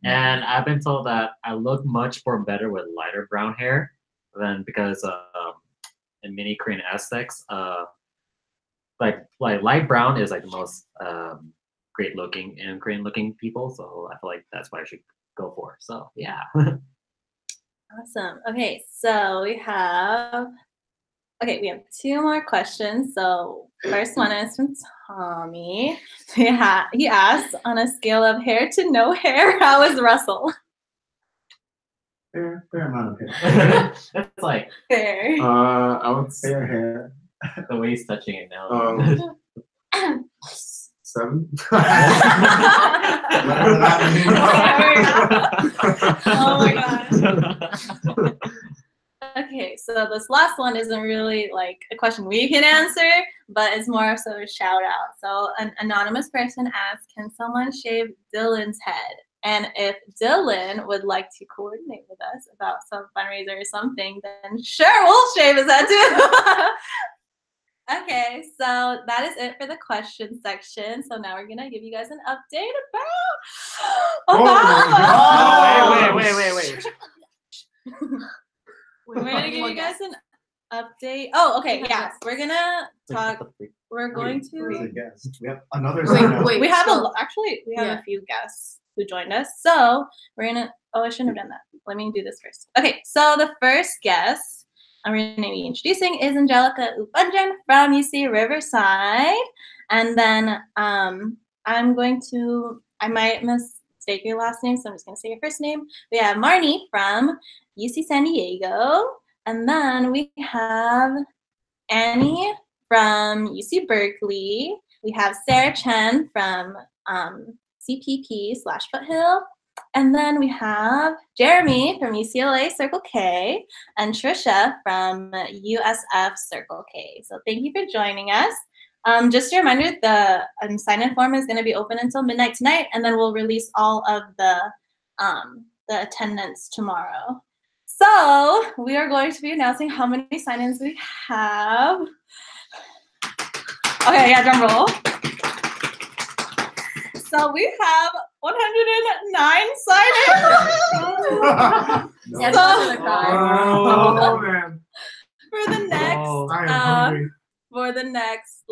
L: And I've been told that I look much more better with lighter brown hair than because in many Korean aesthetics, like light brown is like the most great looking and Korean looking people. So I feel like that's what I should go for. So yeah.
B: Awesome. Okay, so we have 2 more questions. So first one is from Tommy. He asks, on a scale of hair to no hair, how is Russell?
M: Fair amount of hair.
L: It's like
B: fair.
N: I would say
M: fair hair.
L: The way he's touching it now.
N: 7.
B: Oh my god. Okay, so this last one isn't really like a question we can answer, but it's more so a shout out. So an anonymous person asked, can someone shave Dylan's head? And if Dylan would like to coordinate with us about some fundraiser or something, then sure, we'll shave his head too. Okay, so that is it for the question section. So now we're gonna give you guys an update about.
L: Wait.
B: We're gonna give you guys an update. Oh, okay, yes, we're gonna talk. We're going to.
M: We have another.
B: We have a few guests who joined us. So we're gonna. Oh, I shouldn't have done that. Let me do this first. Okay, so the first guest I'm going to be introducing is Angelica Upanjan from UC Riverside. And then I might mistake your last name, so I'm just going to say your first name. We have Marnie from UC San Diego. And then we have Annie from UC Berkeley. We have Sarah Chen from CPP/Foothill. And then we have Jeremy from UCLA Circle K and Trisha from USF Circle K. So thank you for joining us. Just a reminder, the sign-in form is going to be open until midnight tonight, and then we'll release all of the attendance tomorrow. So we are going to be announcing how many sign-ins we have. Okay, yeah, drum roll. So we have 109 sign-ins. For the next,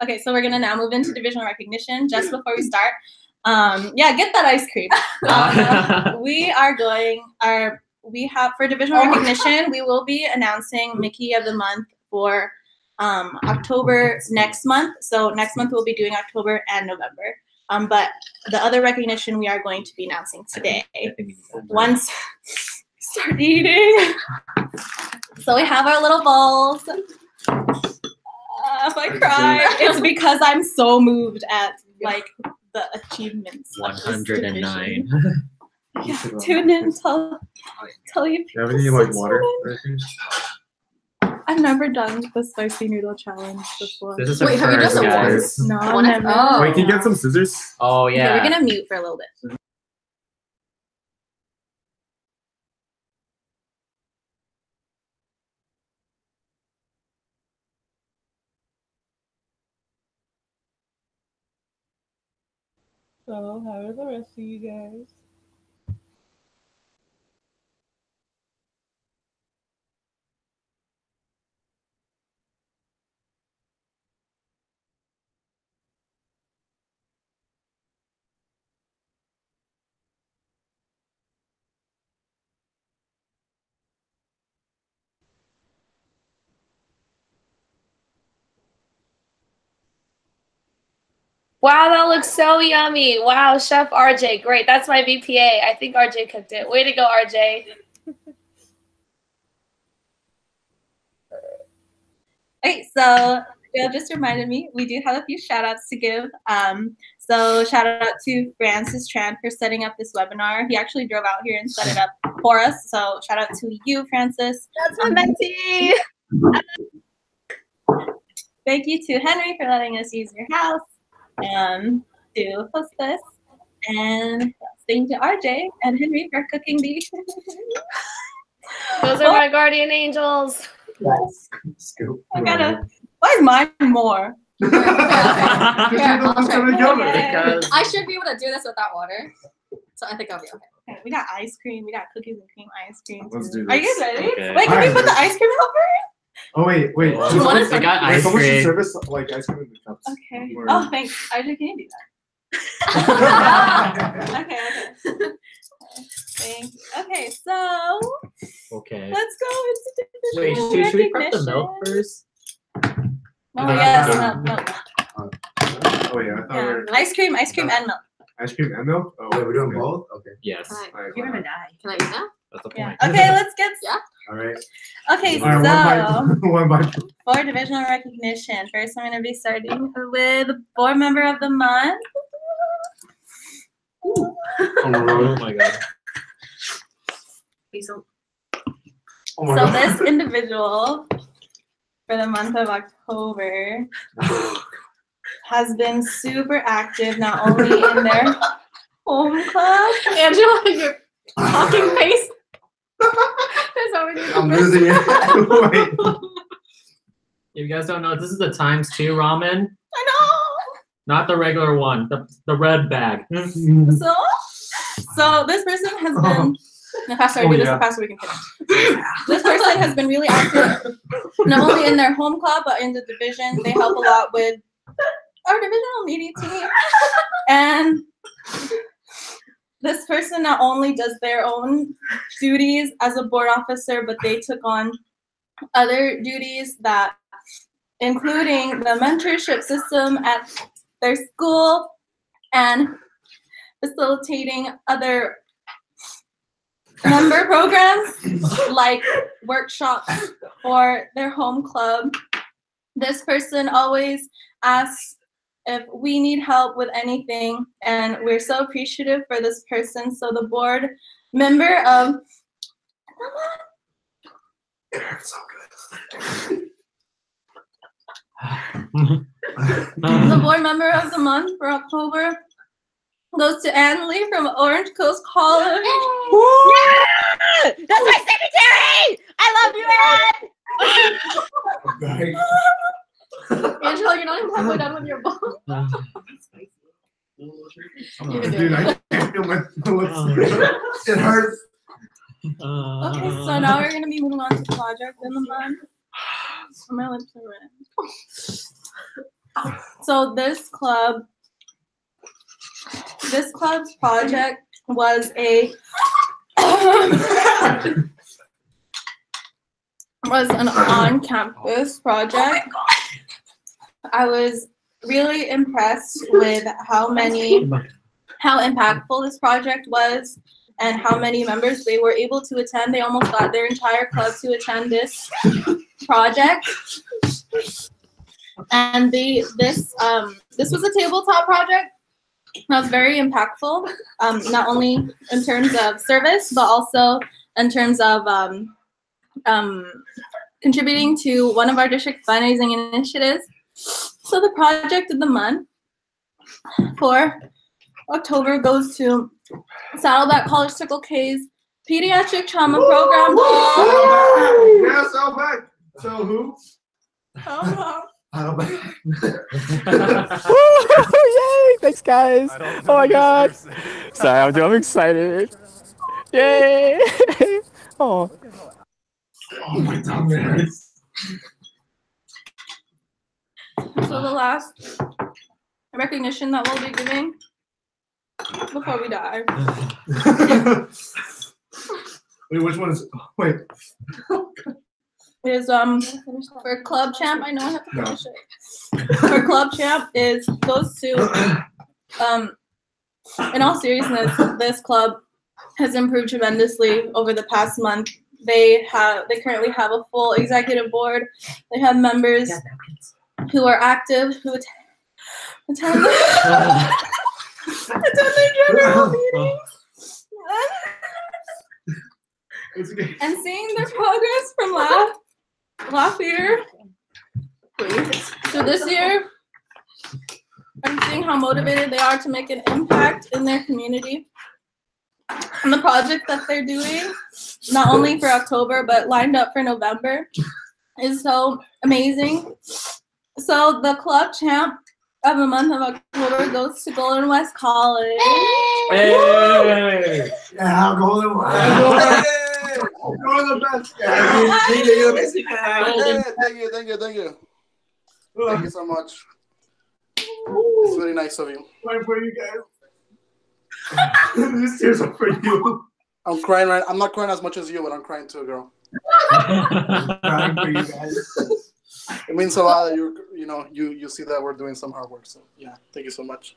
B: okay, so we're gonna now move into divisional recognition. Just before we start, get that ice cream. For divisional recognition, we will be announcing Mickey of the Month for October next month. So next month we'll be doing October and November. But the other recognition we are going to be announcing today. Once start eating. So we have our little bowls. laugh, I cry. It's because I'm so moved at like the achievements.
L: 109.
B: Yeah, tune in. Tell you.
N: Do you have any like water?
B: I've never done the spicy noodle challenge before.
L: This is
Q: Wait, have you done the
L: guys.
Q: ones?
B: No,
Q: One is-
B: never.
Q: oh.
N: Wait, can you get some scissors?
L: Oh
B: Okay,
L: yeah.
B: we're gonna mute for a little bit.
K: So, how are the rest of you guys?
C: Wow, that looks so yummy. Wow, Chef RJ, great. That's my VPA. I think RJ cooked it. Way to go, RJ.
B: Okay, so Bill just reminded me we do have a few shout outs to give. So shout out to Francis Tran for setting up this webinar. He actually drove out here and set it up for us. So shout out to you, Francis.
C: That's my mentee.
B: Thank you to Henry for letting us use your house to host this. And thank you to RJ and Henry for cooking these.
C: Those are my guardian angels.
N: Scoop.
B: I gotta. Why is mine more?
Q: Here, I'll try. I should be able to do this without water. So I think I'll be okay.
B: Okay, we got ice cream. We got cookies and cream ice cream.
N: Let's do
B: Are you
N: this.
B: guys ready?
N: Okay.
B: Wait, can we put the ice cream out
N: Oh wait.
L: What is it? Got ice
N: Someone should
L: cream.
N: serve us like ice cream in the cups.
B: Okay.
N: Or-
B: Oh, thanks. RJ, can you do that? Okay. Thank you. Okay, so
L: Okay.
B: let's go into
L: Wait,
B: divisional
L: should we prep the milk
B: recognition.
L: first?
B: Oh yes, milk.
N: Oh yeah, I thought we
B: Yeah.
N: were
B: Ice cream, and milk.
N: ice cream and milk. Oh,
M: Wait, we're doing both? Okay.
L: Yes.
Q: You're gonna die. Can I eat now?
L: That's the
B: Yeah.
L: point.
B: Okay, let's get.
Q: Yeah.
M: All right.
B: Okay,
N: All right,
B: so
N: one by
B: for divisional recognition, first I'm going to be starting with board member of the month.
L: Oh my god.
B: So
N: Oh my God.
B: this individual for the month of October has been super active, not only in their home club.
Q: Angela, your talking face. That's how we do
M: I'm losing it. Wait.
L: If you guys don't know, this is the ×2 ramen.
B: I know.
L: Not the regular one, the red bag.
B: So this person has been. The faster I do this, the faster we can finish. This person has been really active, not only in their home club but in the division. They help a lot with our divisional meeting too. And this person not only does their own duties as a board officer, but they took on other duties that, including the mentorship system at their school and facilitating other member programs like workshops for their home club. This person always asks if we need help with anything, and we're so appreciative for this person. So the board member of the board member of the month for October goes to Annalie from Orange Coast College.
R: Yeah! That's my secretary! I love you, Anne!
Q: Angela, you're not even halfway done with your book. You can do
N: Dude,
Q: it.
N: I can't feel my lips. It hurts.
B: Okay, so now we're gonna be moving on to project in the month. My lips are red. So this club's project was an on-campus project. I was really impressed with how impactful this project was and how many members they were able to attend. They almost got their entire club to attend this project. and this was a tabletop project that was very impactful, not only in terms of service, but also in terms of contributing to one of our district fundraising initiatives. So the project of the month for October goes to Saddleback College Circle K's Pediatric Trauma Program.
N: Yeah, Saddleback. So who?
I: Yay! Thanks, guys. Oh my god. Sorry, I'm excited. Yay! Oh.
N: Oh my tongue hurts.
B: So the last recognition that we'll be giving before we die.
N: Wait, which one is? Wait.
B: Is for club champ. I know I have to finish it. For club champ goes to in all seriousness, this club has improved tremendously over the past month. They currently have a full executive board. They have members who are active, who attend their general meetings. And seeing their progress from last year to this year, and seeing how motivated they are to make an impact in their community and the project that they're doing, not only for October but lined up for November, is so amazing. So the club champ of the month of October goes to Golden West College.
N: Hey! Yeah, Golden West. You're the best guy.
H: Thank you. Thank you so much. It's very nice of you.
N: Wait for you guys. These tears are for you.
H: I'm crying right. I'm not crying as much as you, but I'm crying too, girl.
N: I'm crying for you guys.
H: It means a lot that you see that we're doing some hard work. So yeah, thank you so much.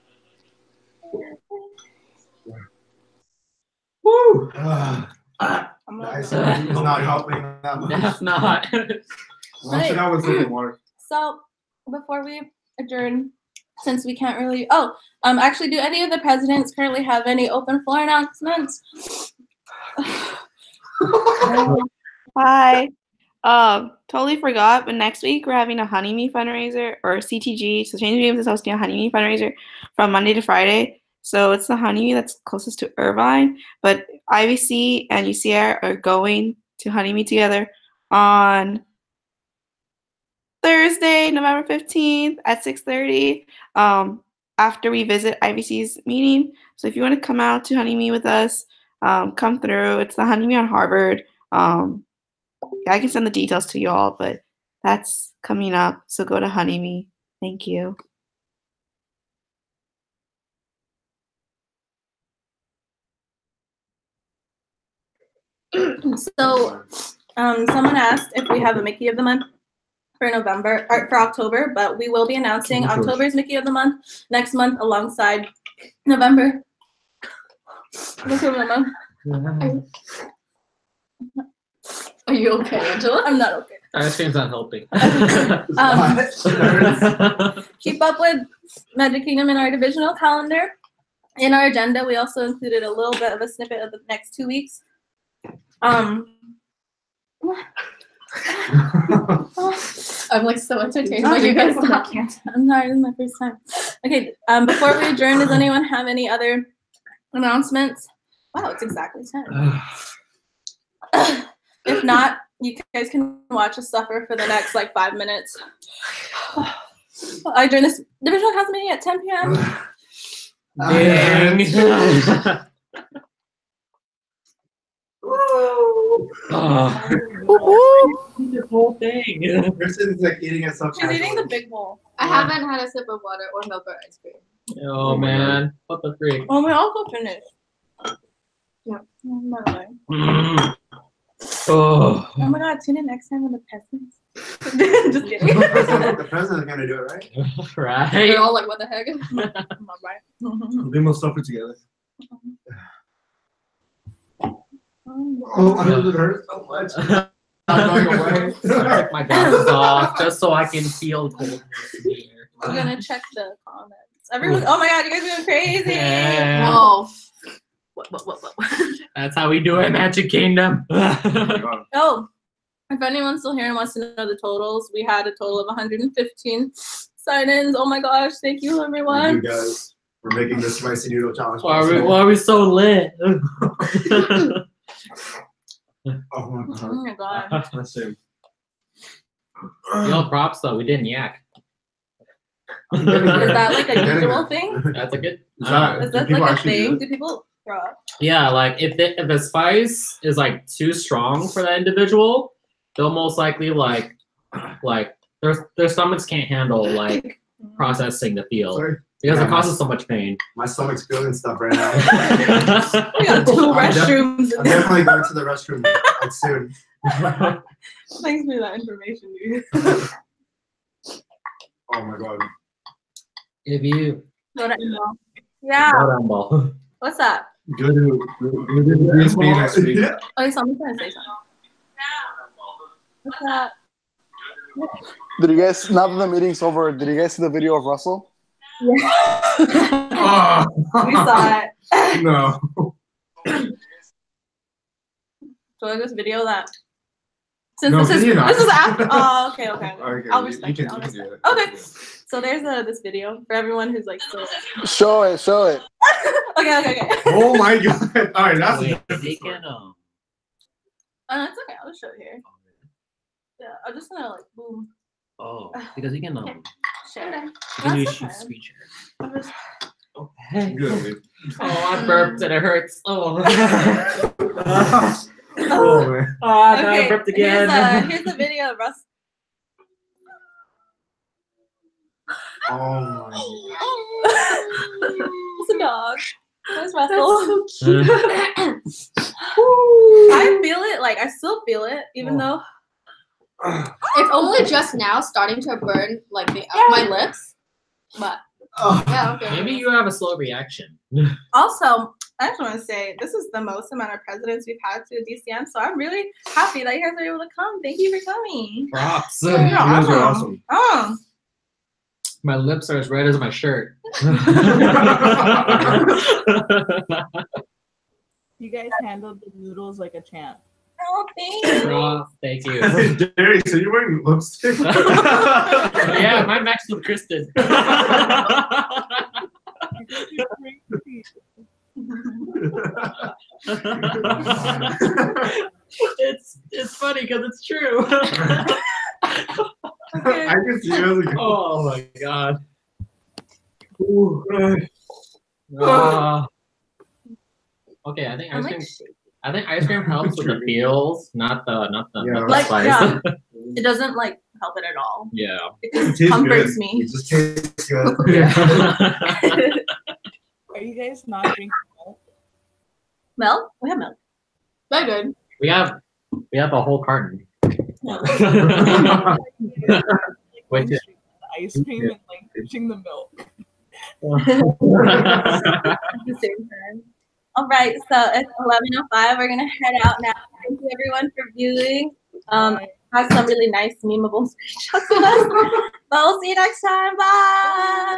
N: Woo! He's not helping that much.
L: That's not.
N: Wash it out with some water.
B: So before we adjourn, since we can't really actually, do any of the presidents currently have any open floor announcements?
J: Hi. Totally forgot, but next week we're having a Honey Me fundraiser, or CTG. So Change Dreams is hosting a Honey Me fundraiser from Monday to Friday. So it's the Honey Me that's closest to Irvine, but IVC and UCR are going to Honey Me together on Thursday, November 15th at 6:30, after we visit IVC's meeting. So if you want to come out to Honey Me with us, come through. It's the Honey Me on Harvard. Yeah, I can send the details to you all, but that's coming up. So go to Honey Me. Thank you.
B: So someone asked if we have a Mickey of the Month for October, but we will be announcing October's Mickey of the Month next month alongside November.
Q: Are you okay, Angela?
B: I'm not okay.
L: Ice cream's not helping.
B: Keep up with Magic Kingdom in our divisional calendar. In our agenda, we also included a little bit of a snippet of the next 2 weeks.
Q: I'm like so entertained by you guys talking.
B: I'm sorry, this is my first time. Okay, before we adjourn, does anyone have any other announcements? Wow, it's exactly 10. If not, you guys can watch us suffer for the next 5 minutes. I join this divisional council meeting at 10 p.m.
L: The whole thing.
N: Kristen's eating it so
B: She's eating the big bowl.
Q: I haven't had a sip of water or milk or ice cream.
L: Oh man, what the freak?
B: Oh, we also finished.
Q: Yeah.
L: Oh.
B: Oh my god, tune in next time with the peasants. Just kidding.
N: The president's gonna do it, right?
L: Right.
Q: They're all like, what the heck?
N: We must suffer together. Oh, I know it hurts so much. going away.
L: I took my glasses off just so I can feel cold.
B: I'm gonna check the comments. Everyone, oh my god, you guys are going crazy.
L: Yeah.
Q: No.
B: What?
L: That's how we do it, Magic Kingdom.
B: Oh, if anyone's still here and wants to know the totals, we had a total of 115 sign-ins. Oh my gosh, thank you everyone.
N: You guys, we're making this spicy noodle challenge.
L: Why are we so lit?
N: Oh
B: my god.
N: Let's see.
L: Yo, props though, we didn't yak.
B: Is that like a usual thing?
L: That's a good.
B: Is that like a thing? Do people drop?
L: Yeah, like if the spice is like too strong for that individual, they'll most likely like their stomachs can't handle like processing the feel because it causes so much pain.
N: My stomach's feeling stuff right now.
B: We got 2 restrooms.
N: I'm definitely going to the restroom like, soon.
B: Thanks for that information, dude.
N: Oh my god.
L: If you
B: Yeah.
L: Rumble.
B: What's up?
N: Go to DSP next week.
B: Okay, someone's gonna say something. What's up?
H: Did you guys, now that the meeting's over, did you guys see the video of Russell?
B: Yeah. We saw it.
N: No.
B: So this video that since
N: No,
B: this
N: can you not?
B: is after. Oh, okay.
N: Okay,
B: I'll
N: you
B: respect
N: can-
B: it. I'll
N: you can do
B: respect
N: it.
B: it. Okay. So there's this video for everyone who's like still.
H: Show it.
B: Okay.
N: Oh my god. All right, that's
L: Wait,
N: a
L: they can
B: Oh, no, it's okay. I'll just show it here. Yeah, I'm just gonna like boom.
L: Oh, because you can
B: Share.
L: you can use screen share.
B: I'm just-
L: Okay.
N: Good.
L: Oh, I burped and it hurts. Oh.
N: Oh man.
L: Ah, now I
B: Okay,
L: burped again.
B: Here's the video of Russ.
N: Oh my.
B: It's a dog. There's Russell.
Q: That's so cute.
B: I feel it. Like I still feel it, even though.
Q: It's only just now starting to burn like my lips, but yeah, okay.
L: Maybe you have a slow reaction.
B: Also, I just want to say this is the most amount of presidents we've had to DCM, so I'm really happy that you guys were able to come. Thank you for coming.
L: Props.
B: You
N: You guys are awesome.
B: Oh.
L: My lips are as red as my shirt.
K: You guys handled the noodles like a champ.
B: Oh, thanks.
L: Props. Thank you.
N: Darius, so you're wearing lipstick?
L: Yeah, my matched with Kristen. It's funny because it's true.
N: I can see you.
L: Oh my god. Okay, I think ice cream helps with the feels, not the
B: Like,
L: spice.
B: yeah, it doesn't like help it at all.
L: Yeah.
B: It just comforts me.
N: It just tastes good.
K: Are you guys not drinking milk?
B: Milk? We have milk.
Q: They're good.
L: We have a whole carton. Which is
K: Ice cream and like pushing the milk.
B: At the same time. All right, so it's 11:05. We're gonna head out now. Thank you everyone for viewing. Have some really nice memeable screenshots of us. But we'll see you next time. Bye.